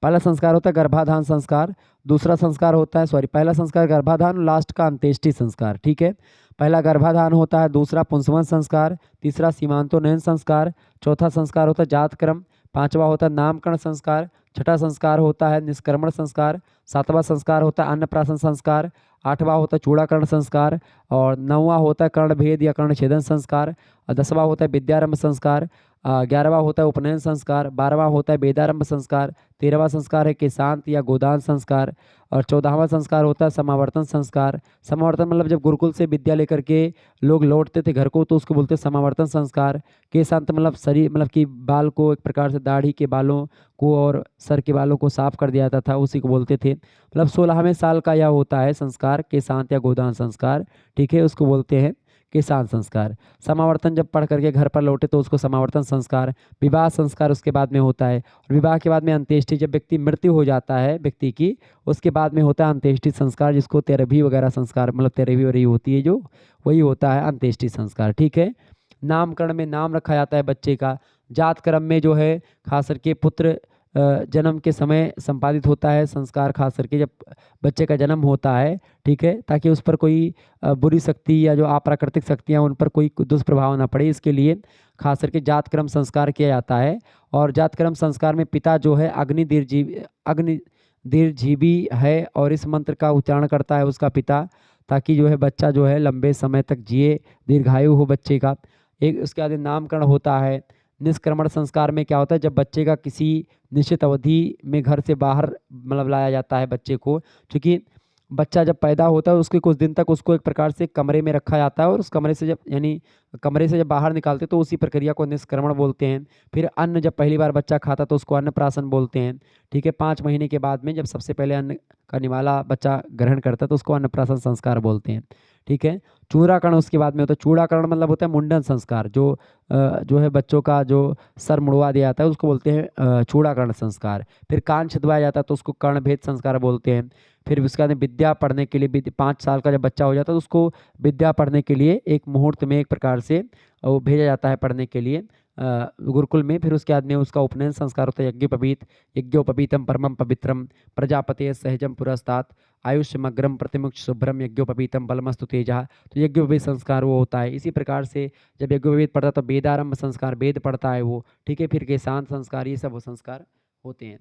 पहला संस्कार होता है गर्भाधान संस्कार। दूसरा संस्कार होता है, सॉरी, पहला संस्कार गर्भाधान, लास्ट का अंत्येष्टि संस्कार, ठीक है। पहला गर्भाधान होता है, दूसरा पुंसवन संस्कार, तीसरा सीमांतोन्नयन संस्कार, चौथा संस्कार होता है जातक्रम, पांचवा होता है नामकरण संस्कार, छठा संस्कार होता है निष्क्रमण संस्कार, सातवां संस्कार होता है अन्नप्राशन संस्कार, आठवां होता है चूड़ाकरण संस्कार, और नौवां होता है कर्णभेद या कर्णछेदन संस्कार, और 10वां होता है विद्यारंभ संस्कार, 11वां होता है उपनयन संस्कार, 12वां होता है वेदारंभ संस्कार, 13वां संस्कार है केशांत या गोदान संस्कार, और 14वां संस्कार होता है समावर्तन संस्कार। समावर्तन मतलब जब गुरुकुल से विद्या लेकर के लोग लौटते थे घर को, तो उसको बोलते हैं समावर्तन संस्कार। केशांत मतलब शरीर, मतलब कि बाल को एक प्रकार से दाढ़ी के बालों को और सर के बालों को साफ कर दिया जाता था, उसी को बोलते थे। मतलब 16वें साल का यह होता है संस्कार, केशांत या गोदान संस्कार, ठीक है, उसको बोलते हैं केशांत संस्कार। समावर्तन जब पढ़ करके घर पर लौटे तो उसको समावर्तन संस्कार। विवाह संस्कार उसके बाद में होता है, और विवाह के बाद में अंत्येष्टि, जब व्यक्ति मृत्यु हो जाता है व्यक्ति की, उसके बाद में होता है अंत्येष्टि संस्कार, जिसको तेरहवीं वगैरह संस्कार, मतलब तेरहवीं वही होती है जो, वही होता है अंत्येष्टि संस्कार, ठीक है। नामकरण में नाम रखा जाता है बच्चे का। जात कर्म में जो है खास करके पुत्र जन्म के समय संपादित होता है संस्कार, खास करके जब बच्चे का जन्म होता है, ठीक है, ताकि उस पर कोई बुरी शक्ति या जो अप्राकृतिक शक्तियाँ उन पर कोई दुष्प्रभाव ना पड़े, इसके लिए खास करके जातक्रम संस्कार किया जाता है। और जातक्रम संस्कार में पिता जो है अग्निदीर्घजीवी है, और इस मंत्र का उच्चारण करता है उसका पिता, ताकि जो है बच्चा जो है लंबे समय तक जिए, दीर्घायु हो बच्चे का। एक उसके बाद नामकरण होता है। निष्क्रमण संस्कार में क्या होता है, जब बच्चे का किसी निश्चित अवधि में घर से बाहर मतलब लाया जाता है बच्चे को, क्योंकि बच्चा जब पैदा होता है उसके कुछ दिन तक उसको एक प्रकार से कमरे में रखा जाता है, और उस कमरे से जब यानी कमरे से जब बाहर निकालते तो उसी प्रक्रिया को निष्क्रमण बोलते हैं। फिर अन्न जब पहली बार बच्चा खाता तो उसको अन्नप्राशन बोलते हैं, ठीक है। 5 महीने के बाद में जब सबसे पहले अन्न का निवाला बच्चा ग्रहण करता है तो उसको अन्नप्राशन संस्कार बोलते हैं, ठीक है। चूड़ाकरण उसके बाद में होता है। चूड़ाकरण मतलब होता है मुंडन संस्कार, जो है बच्चों का जो सर मुड़वा दिया जाता है उसको बोलते हैं चूड़ाकरण संस्कार। फिर कान छिदवाया जाता है तो उसको कर्णभेद संस्कार बोलते हैं। फिर उसके बाद विद्या पढ़ने के लिए 5 साल का जब बच्चा हो जाता है तो उसको विद्या पढ़ने के लिए एक मुहूर्त में एक प्रकार से वो भेजा जाता है पढ़ने के लिए गुरुकुल में। फिर उसके बाद में उसका उपनयन संस्कार होता है यज्ञोपवीतम परमम पवित्रम प्रजापते सहजम पुरस्तात आयुष्यमग्रम प्रतिमुख शुभ्रम यज्ञोपवीतम बलमस्तु तेजा। तो यज्ञोपवीत संस्कार वो होता है। इसी प्रकार से जब यज्ञोपवीत पढ़ता है तो वेदारंभ संस्कार, वेद पढ़ता है वो, ठीक है। फिर केशांत संस्कार, ये सब वो संस्कार होते हैं।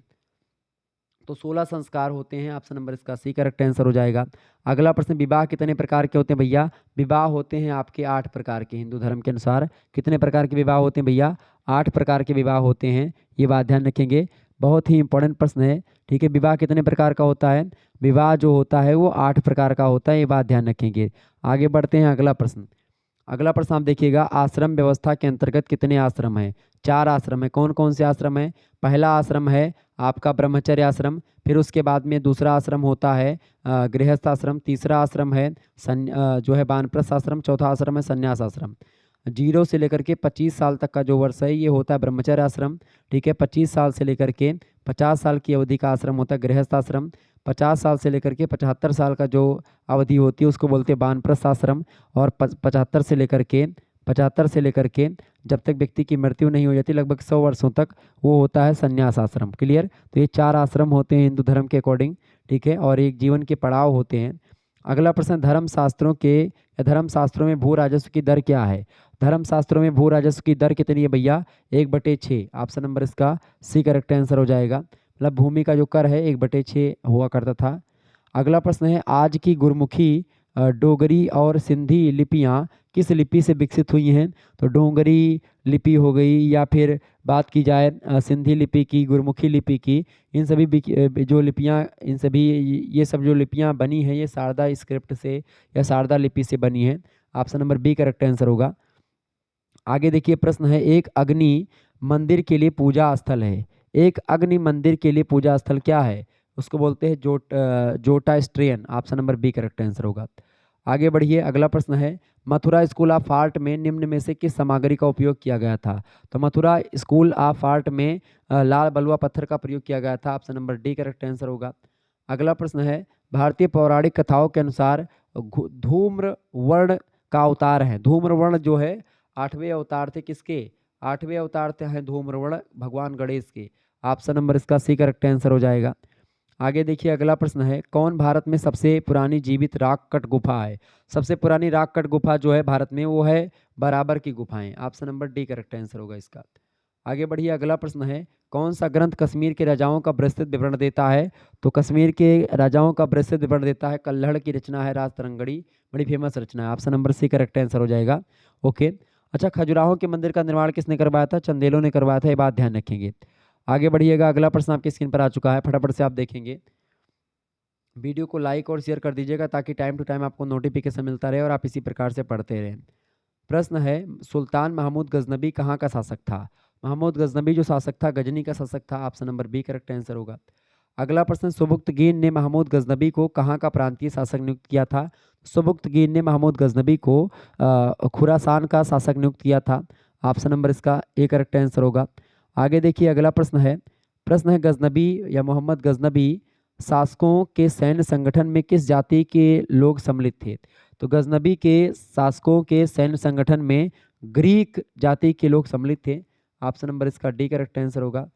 तो 16 संस्कार होते हैं। ऑप्शन नंबर इसका सी करेक्ट आंसर हो जाएगा। अगला प्रश्न, विवाह कितने प्रकार के होते हैं भैया? विवाह होते हैं आपके 8 प्रकार के। हिंदू धर्म के अनुसार कितने प्रकार के विवाह होते हैं भैया? 8 प्रकार के विवाह होते हैं, ये बात ध्यान रखेंगे, बहुत ही इंपॉर्टेंट प्रश्न है, ठीक है। विवाह कितने प्रकार का होता है? विवाह जो होता है वो 8 प्रकार का होता है, ये बात ध्यान रखेंगे। आगे बढ़ते हैं, अगला प्रश्न, अगला प्रश्न आप देखिएगा, आश्रम व्यवस्था के अंतर्गत कितने आश्रम हैं? 4 आश्रम है। कौन कौन से आश्रम है? पहला आश्रम है आपका ब्रह्मचर्य आश्रम, फिर उसके बाद में दूसरा आश्रम होता है गृहस्थ आश्रम, तीसरा आश्रम है जो है वानप्रस्थ आश्रम, चौथा आश्रम है संन्यास आश्रम। 0 से लेकर के 25 साल तक का जो वर्ष है ये होता है ब्रह्मचर्य आश्रम, ठीक है। 25 साल से लेकर के 50 साल की अवधि का आश्रम होता है गृहस्थ आश्रम। 50 साल से लेकर के 75 साल का जो अवधि होती है उसको बोलते हैं वानप्रस्थ आश्रम। और 75 से लेकर के जब तक व्यक्ति की मृत्यु नहीं हो जाती, लगभग 100 वर्षों तक, वो होता है संन्यास आश्रम। क्लियर? तो ये 4 आश्रम होते हैं हिंदू धर्म के अकॉर्डिंग, ठीक है, और एक जीवन के पड़ाव होते हैं। अगला प्रश्न, धर्म शास्त्रों में भू राजस्व की दर क्या है? धर्म शास्त्रों में भू राजस्व की दर कितनी है भैया? 1/6। ऑप्शन नंबर इसका सी करेक्ट आंसर हो जाएगा। मतलब भूमि का जो कर है 1/6 हुआ करता था। अगला प्रश्न है, आज की गुरमुखी डोगरी और सिंधी लिपियाँ किस लिपि से विकसित हुई हैं? तो डोगरी लिपि हो गई, या फिर बात की जाए सिंधी लिपि की, गुरमुखी लिपि की, इन सभी जो लिपियाँ, इन सभी ये सब जो लिपियाँ बनी हैं ये शारदा स्क्रिप्ट से या शारदा लिपि से बनी है। Option number B correct answer होगा। आगे देखिए प्रश्न है, एक अग्नि मंदिर के लिए पूजा स्थल है। एक अग्नि मंदिर के लिए पूजा स्थल क्या है? उसको बोलते हैं जोटा strain. Option number B correct answer होगा। आगे बढ़िए, अगला प्रश्न है, मथुरा स्कूल ऑफ आर्ट में निम्न में से किस सामग्री का उपयोग किया गया था? तो मथुरा स्कूल ऑफ आर्ट में लाल बलुआ पत्थर का प्रयोग किया गया था। Option number D correct answer होगा। अगला प्रश्न है, भारतीय पौराणिक कथाओं के अनुसार धूम्र वर्ण का अवतार है। धूम्र वर्ण जो है 8वें अवतार थे किसके? 8वें अवतार थे हैं धूम्रवर्ण भगवान गणेश के। ऑप्शन नंबर इसका सी करेक्ट आंसर हो जाएगा। आगे देखिए, अगला प्रश्न है, कौन भारत में सबसे पुरानी जीवित राक कट गुफा है? सबसे पुरानी राक कट गुफा जो है भारत में वो है बराबर की गुफाएं। Option number D correct answer होगा इसका। आगे बढ़िए, अगला प्रश्न है, कौन सा ग्रंथ कश्मीर के राजाओं का विस्तृत विवरण देता है? तो कश्मीर के राजाओं का विस्तृत विवरण देता है कल्हड़ की रचना है राज तरंगड़ी, बड़ी फेमस रचना है। Option number C correct answer हो जाएगा। ओके। अच्छा, खजुराहो के मंदिर का निर्माण किसने करवाया था? चंदेलों ने करवाया था, ये बात ध्यान रखेंगे। आगे बढ़िएगा, अगला प्रश्न आपकी स्क्रीन पर आ चुका है, फटाफट से आप देखेंगे। वीडियो को लाइक और शेयर कर दीजिएगा ताकि टाइम टू टाइम आपको नोटिफिकेशन मिलता रहे और आप इसी प्रकार से पढ़ते रहें। प्रश्न है, सुल्तान महमूद गजनबी कहाँ का शासक था? महमूद गजनबी जो शासक था गजनी का शासक था। Option number B correct answer होगा। अगला प्रश्न, सुबुक्तगीन ने महमूद गजनबी को कहाँ का प्रांतीय शासक नियुक्त किया था? सुबुक्तगीन ने महमूद गजनबी को खुरासान का शासक नियुक्त किया था। ऑप्शन नंबर इसका ए करेक्ट आंसर होगा। आगे देखिए, अगला प्रश्न है गजनबी या मोहम्मद गजनबी शासकों के सैन्य संगठन में किस जाति के लोग सम्मिलित थे? तो गजनबी के शासकों के सैन्य संगठन में ग्रीक जाति के लोग सम्मिलित थे। ऑप्शन नंबर इसका डी करेक्ट आंसर होगा।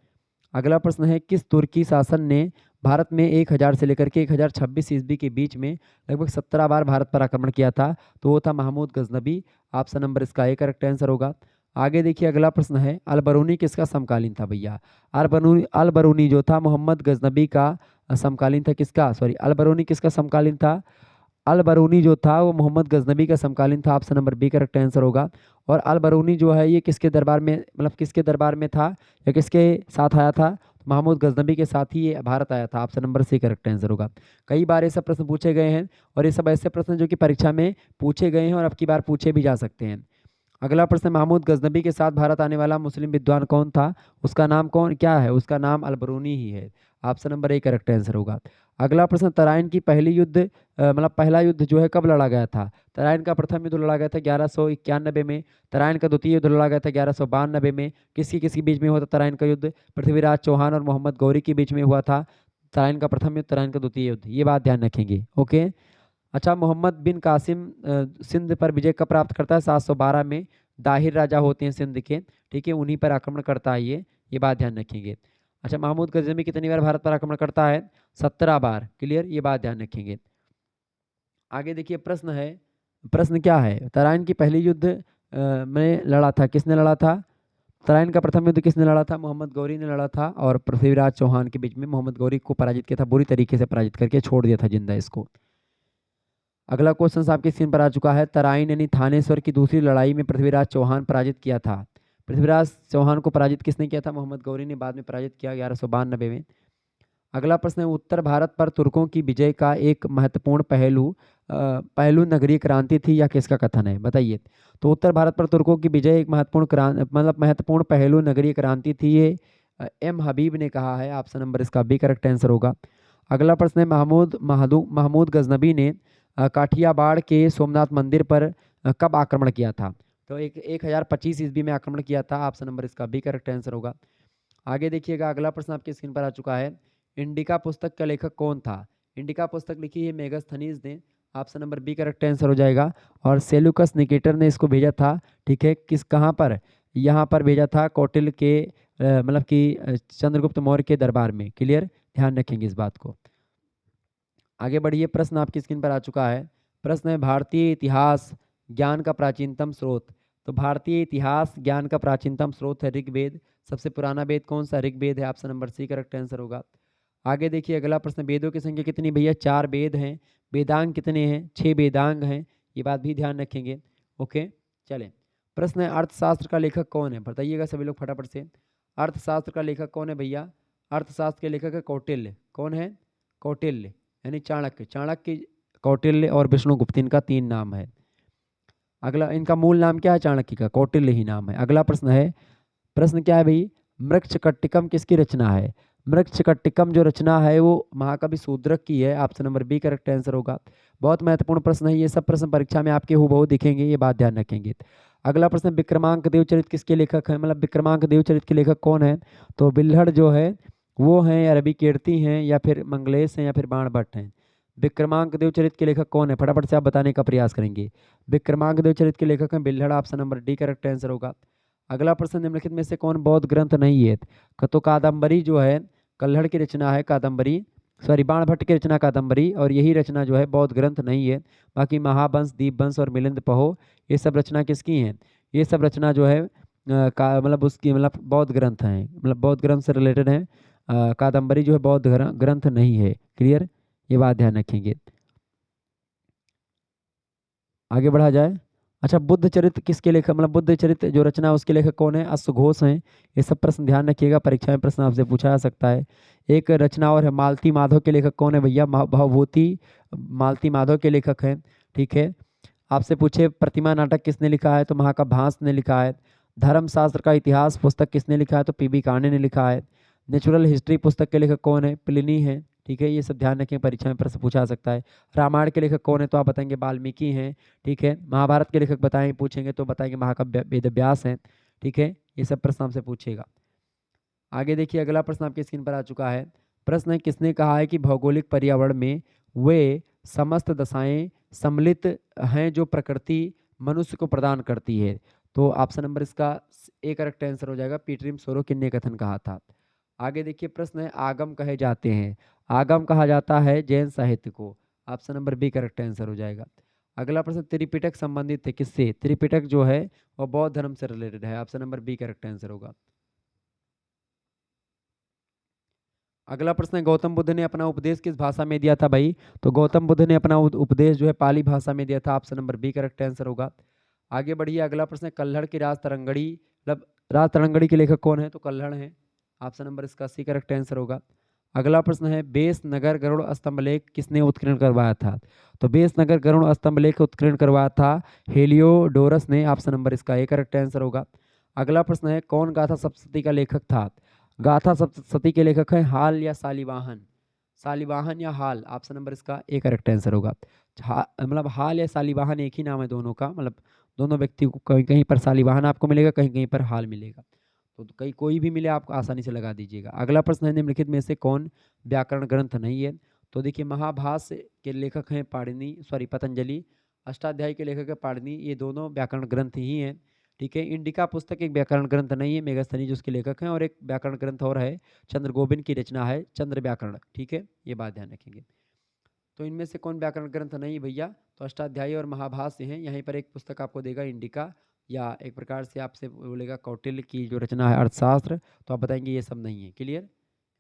अगला प्रश्न है, किस तुर्की शासन ने भारत में 1000 से लेकर के 1026 ईस्वी के बीच में लगभग 17 बार भारत पर आक्रमण किया था? तो वो था महमूद गजनबी। ऑप्शन नंबर इसका ए करेक्ट आंसर होगा। आगे देखिए, अगला प्रश्न है, अल बरूनी किसका समकालीन था भैया? अल बरूनी जो था मोहम्मद गजनबी का समकालीन था। किसका? सॉरी, अल बरूनी किसका समकालीन था? अल बरूनी जो था वो मोहम्मद गजनबी का समकालीन था। Option number B correct answer होगा। और अल बरूनी जो है ये किसके दरबार में, मतलब किसके दरबार में था या किसके साथ आया था? महमूद गजनबी के साथ ही ये भारत आया था। Option number C correct answer होगा। कई बार ये सब प्रश्न पूछे गए हैं और ये सब ऐसे प्रश्न जो कि परीक्षा में पूछे गए हैं और अब की बार पूछे भी जा सकते हैं। अगला प्रश्न, महमूद गजनबी के साथ भारत आने वाला मुस्लिम विद्वान कौन था? उसका नाम क्या है? उसका नाम अल बरूनी ही है। Option number A correct answer होगा। अगला प्रश्न, तराइन की पहली युद्ध मतलब पहला युद्ध जो है कब लड़ा गया था? तराइन का प्रथम युद्ध लड़ा गया था 1191 में। तराइन का द्वितीय युद्ध लड़ा गया था 1192 में। किसके बीच में हुआ था तराइन का युद्ध? पृथ्वीराज चौहान और मोहम्मद गौरी के बीच में हुआ था तराइन का प्रथम युद्ध, तराइन का द्वितीय युद्ध। ये बात ध्यान रखेंगे। ओके। अच्छा, मोहम्मद बिन कासिम सिंध पर विजय कब प्राप्त करता है? 712 में। दाहिर राजा होते हैं सिंध के, ठीक है, उन्हीं पर आक्रमण करता है ये बात ध्यान रखेंगे। अच्छा, महमूद गजनबी कितनी बार भारत पर आक्रमण करता है? 17 बार। क्लियर, ये बात ध्यान रखेंगे। आगे देखिए, प्रश्न क्या है, तराइन की पहली युद्ध में लड़ा था, किसने लड़ा था? तराइन का प्रथम युद्ध किसने लड़ा था? मोहम्मद गौरी ने लड़ा था और पृथ्वीराज चौहान के बीच में मोहम्मद गौरी को पराजित किया था, बुरी तरीके से पराजित करके छोड़ दिया था जिंदा इसको। अगला क्वेश्चन आपकी स्क्रीन पर आ चुका है, तराइन यानी थानेश्वर की दूसरी लड़ाई में पृथ्वीराज चौहान पराजित किया था। पृथ्वीराज चौहान को पराजित किसने किया था? मोहम्मद गौरी ने बाद में पराजित किया 1192 में। अगला प्रश्न है, उत्तर भारत पर तुर्कों की विजय का एक महत्वपूर्ण पहलू पहलू नगरीय क्रांति थी या किसका कथन है, बताइए। तो उत्तर भारत पर तुर्कों की विजय एक महत्वपूर्ण महत्वपूर्ण पहलू नगरीय क्रांति थी, ये एम हबीब ने कहा है। ऑप्शन नंबर इसका बी करेक्ट आंसर होगा। अगला प्रश्न है, महमूद गजनबी ने काठियावाड़ के सोमनाथ मंदिर पर कब आक्रमण किया था? तो 1025 ईस्वी में आक्रमण किया था। ऑप्शन नंबर इसका बी करेक्ट आंसर होगा। आगे देखिएगा, अगला प्रश्न आपकी स्क्रीन पर आ चुका है। इंडिका पुस्तक का लेखक कौन था? इंडिका पुस्तक लिखी है मेगास्थनीज ने। Option number B correct answer हो जाएगा। और सेल्यूकस निकेटर ने इसको भेजा था, ठीक है, कहाँ पर? यहाँ पर भेजा था कौटिल्य के चंद्रगुप्त मौर्य के दरबार में। क्लियर, ध्यान रखेंगे इस बात को। आगे बढ़िए, प्रश्न आपकी स्क्रीन पर आ चुका है। प्रश्न है, भारतीय इतिहास ज्ञान का प्राचीनतम स्रोत। तो भारतीय इतिहास ज्ञान का प्राचीनतम स्रोत है ऋग्वेद। सबसे पुराना वेद कौन सा? ऋग्वेद है। Option number C correct answer होगा। आगे देखिए, अगला प्रश्न, वेदों की संख्या कितनी भैया? 4 वेद हैं। वेदांग कितने हैं? 6 वेदांग हैं। ये बात भी ध्यान रखेंगे। ओके, चलें। प्रश्न है, अर्थशास्त्र का लेखक कौन है? बताइएगा सभी लोग फटाफट से। अर्थशास्त्र का लेखक कौन है भैया? अर्थशास्त्र के लेखक है कौटिल्य। कौन है? कौटिल्य, यानी चाणक्य। चाणक्य, कौटिल्य और विष्णुगुप्त, इनका 3 नाम है। अगला, इनका मूल नाम क्या है? चाणक्य का, कौटिल्य ही नाम है। अगला प्रश्न है, प्रश्न क्या है भाई? मृच्छकटिकम किसकी रचना है? मृच्छकटिकम जो रचना है वो महाकवि शूद्रक की है। Option number B correct answer होगा। बहुत महत्वपूर्ण प्रश्न है, ये सब प्रश्न परीक्षा में आपके हूबहू दिखेंगे, ये बात ध्यान रखेंगे। अगला प्रश्न, विक्रमांक देवचरित किसके लेखक हैं? विक्रमांक देवचरित के लेखक कौन है? तो बिल्हड़ जो है वो हैं, अरबी कीर्ति हैं, या फिर मंगलेश हैं, या फिर बाणभट्ट हैं। विक्रमांक देवचरित के लेखक कौन है? फटाफट से आप बताने का प्रयास करेंगे। विक्रमांक देवचरित के लेखक हैं बिल्हड़। Option number D correct answer होगा। अगला प्रश्न, निम्नलिखित में से कौन बौद्ध ग्रंथ नहीं है? तो कादम्बरी जो है कल्हड़ की रचना है, कादम्बरी, सॉरी, बाणभट्ट की रचना कादम्बरी, और यही रचना जो है बौद्ध ग्रंथ नहीं है। बाकी महावंश, दीपवंश और मिलिंद पहो, ये सब रचना किसकी हैं? ये सब रचना जो है उसकी बौद्ध ग्रंथ हैं, बौद्ध ग्रंथ से रिलेटेड हैं। कादम्बरी जो है बौद्ध ग्रंथ नहीं है। क्लियर, ये बात ध्यान रखेंगे। आगे बढ़ा जाए। अच्छा, बुद्ध चरित्र किसके लेखक, बुद्ध चरित्र जो रचना है उसके लेखक कौन है? अश्वघोष हैं। ये सब प्रश्न ध्यान रखिएगा, परीक्षा में प्रश्न आपसे पूछा जा सकता है। एक रचना और है, मालती माधव के लेखक कौन है भैया? भवभूति मालती माधव के लेखक हैं। ठीक है, आपसे पूछे प्रतिमा नाटक किसने लिखा है? तो महाकवि भास ने लिखा है। धर्मशास्त्र का इतिहास पुस्तक किसने लिखा है? तो पीबी कांडे ने लिखा है। नेचुरल हिस्ट्री पुस्तक के लेखक कौन है? प्लिनी है। ठीक है, ये सब ध्यान रखें, परीक्षा में प्रश्न पूछा जा सकता है। रामायण के लेखक कौन है? तो आप बताएंगे वाल्मीकि हैं। ठीक है, महाभारत के लेखक बताएं, पूछेंगे तो बताएंगे महाकवि वेदव्यास हैं। ठीक है, ये सब प्रश्न हमसे पूछेगा। आगे देखिए, अगला प्रश्न आपकी स्क्रीन पर आ चुका है। प्रश्न है, किसने कहा है कि भौगोलिक पर्यावरण में वे समस्त दशाएं सम्मिलित हैं जो प्रकृति मनुष्य को प्रदान करती है? तो ऑप्शन नंबर इसका ए करेक्ट आंसर हो जाएगा। पीटरिम सोरोकिन ने कथन कहा था। आगे देखिए, प्रश्न है, आगम कहे जाते हैं। आगम कहा जाता है जैन साहित्य को। Option number B correct answer हो जाएगा। अगला प्रश्न, त्रिपिटक संबंधित है किससे? त्रिपिटक जो है वो बौद्ध धर्म से रिलेटेड है। Option number B correct answer होगा। अगला प्रश्न है, गौतम बुद्ध ने अपना उपदेश किस भाषा में दिया था भाई? तो गौतम बुद्ध ने अपना उपदेश जो है पाली भाषा में दिया था। Option number B correct answer होगा। आगे बढ़िए, अगला प्रश्न है, कल्हड़ की राज तरंगड़ी राज तरंगड़ी के लेखक कौन है? तो कल्हड़ है। ऑप्शन नंबर इसका सी करेक्ट आंसर होगा। अगला प्रश्न है, बेस नगर गरुड़ स्तंभ लेख किसने उत्कीर्ण करवाया था? तो बेस नगर गरुड़ स्तंभ लेख उत्कीर्ण करवाया था हेलियोडोरस ने। ऑप्शन नंबर इसका ए करेक्ट आंसर होगा। अगला प्रश्न है, कौन गाथा सप्तशती का लेखक था? गाथा सप्तशती के लेखक हैं हाल या सालिवाहन? सालिवाहन या हाल? ऑप्शन नंबर इसका ए करेक्ट आंसर होगा। हाल या सालिवाहन एक ही नाम है दोनों का, दोनों व्यक्ति को कहीं कहीं पर सालिवाहन आपको मिलेगा, कहीं कहीं पर हाल मिलेगा। तो कहीं कोई भी मिले आपको आसानी से लगा दीजिएगा। अगला प्रश्न है, निम्नलिखित में से कौन व्याकरण ग्रंथ नहीं है? तो देखिए, महाभाष्य के लेखक हैं पतंजलि। अष्टाध्यायी के लेखक है पाणिनि। ये दोनों व्याकरण ग्रंथ ही हैं। ठीक है, इंडिका पुस्तक एक व्याकरण ग्रंथ नहीं है, मेगास्थनीज उसके लेखक हैं। और एक व्याकरण ग्रंथ और है, चंद्रगोबिन की रचना है, चंद्र व्याकरण। ठीक है, ये बात ध्यान रखेंगे। तो इनमें से कौन व्याकरण ग्रंथ नहीं भैया? तो अष्टाध्यायी और महाभाष्य हैं। यहीं पर एक पुस्तक आपको देगा इंडिका, या एक प्रकार से आपसे बोलेगा कौटिल्य की जो रचना है अर्थशास्त्र, तो आप बताएंगे ये सब नहीं है। क्लियर,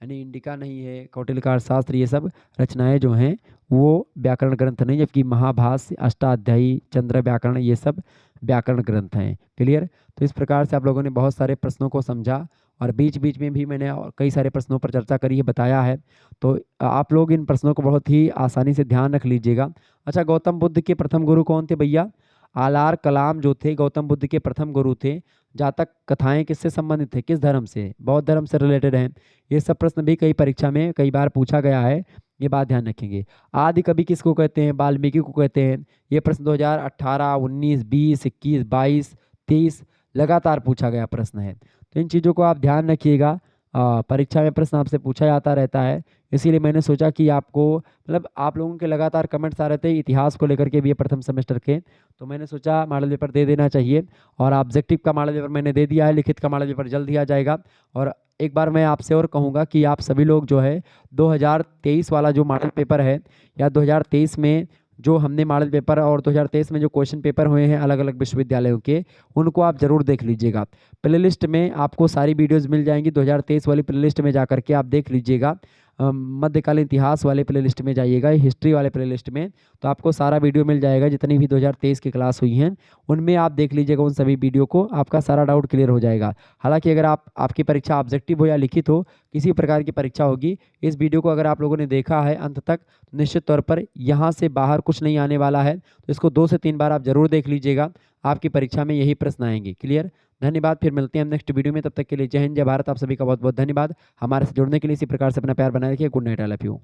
यानी इंडिका नहीं है, कौटिल्य का अर्थशास्त्र, ये सब रचनाएं जो हैं वो व्याकरण ग्रंथ नहीं, जबकि महाभाष्य, अष्टाध्यायी, चंद्र व्याकरण, ये सब व्याकरण ग्रंथ हैं। क्लियर, तो इस प्रकार से आप लोगों ने बहुत सारे प्रश्नों को समझा और बीच-बीच में भी मैंने कई सारे प्रश्नों पर चर्चा करी है, बताया है। तो आप लोग इन प्रश्नों को बहुत ही आसानी से ध्यान रख लीजिएगा। अच्छा, गौतम बुद्ध के प्रथम गुरु कौन थे भैया? आलार कलाम जो थे गौतम बुद्ध के प्रथम गुरु थे। जातक कथाएँ किससे संबंधित थे? किस धर्म से? बौद्ध धर्म से रिलेटेड हैं। ये सब प्रश्न भी कई परीक्षा में कई बार पूछा गया है, ये बात ध्यान रखेंगे। आदि कवि किसको कहते हैं? वाल्मीकि को कहते हैं। ये प्रश्न 2018, 19, 20, 21, 22, 23 लगातार पूछा गया प्रश्न है। तो इन चीज़ों को आप ध्यान रखिएगा। परीक्षा में प्रश्न आपसे पूछा जाता रहता है, इसीलिए मैंने सोचा कि आपको मतलब आप लोगों के लगातार कमेंट्स आ रहे थे इतिहास को लेकर के भी, ये प्रथम सेमेस्टर के, तो मैंने सोचा मॉडल पेपर दे देना चाहिए। और ऑब्जेक्टिव का मॉडल पेपर मैंने दे दिया है, लिखित का मॉडल पेपर जल्द दिया जाएगा। और एक बार मैं आपसे और कहूँगा कि आप सभी लोग जो है 2023 वाला जो मॉडल पेपर है, या 2023 में जो हमने मॉडल पेपर और 2023 में जो क्वेश्चन पेपर हुए हैं अलग अलग विश्वविद्यालयों के, उनको आप ज़रूर देख लीजिएगा। प्लेलिस्ट में आपको सारी वीडियोज़ मिल जाएंगी। 2023 वाली प्लेलिस्ट में जा करके आप देख लीजिएगा। मध्यकालीन इतिहास वाले प्लेलिस्ट में जाइएगा, हिस्ट्री वाले प्लेलिस्ट में, तो आपको सारा वीडियो मिल जाएगा। जितनी भी 2023 की क्लास हुई हैं उनमें आप देख लीजिएगा, उन सभी वीडियो को, आपका सारा डाउट क्लियर हो जाएगा। हालांकि अगर आपकी परीक्षा ऑब्जेक्टिव हो या लिखित हो, किसी प्रकार की परीक्षा होगी, इस वीडियो को अगर आप लोगों ने देखा है अंत तक, तो निश्चित तौर पर यहाँ से बाहर कुछ नहीं आने वाला है। तो इसको 2 से 3 बार आप जरूर देख लीजिएगा, आपकी परीक्षा में यही प्रश्न आएंगे। क्लियर? धन्यवाद। फिर मिलते हैं हम नेक्स्ट वीडियो में, तब तक के लिए जय हिंद, जय भारत। आप सभी का बहुत बहुत धन्यवाद। हमारे से जुड़ने के लिए इसी प्रकार से अपना प्यार बनाए रखिए। Good night, I love you.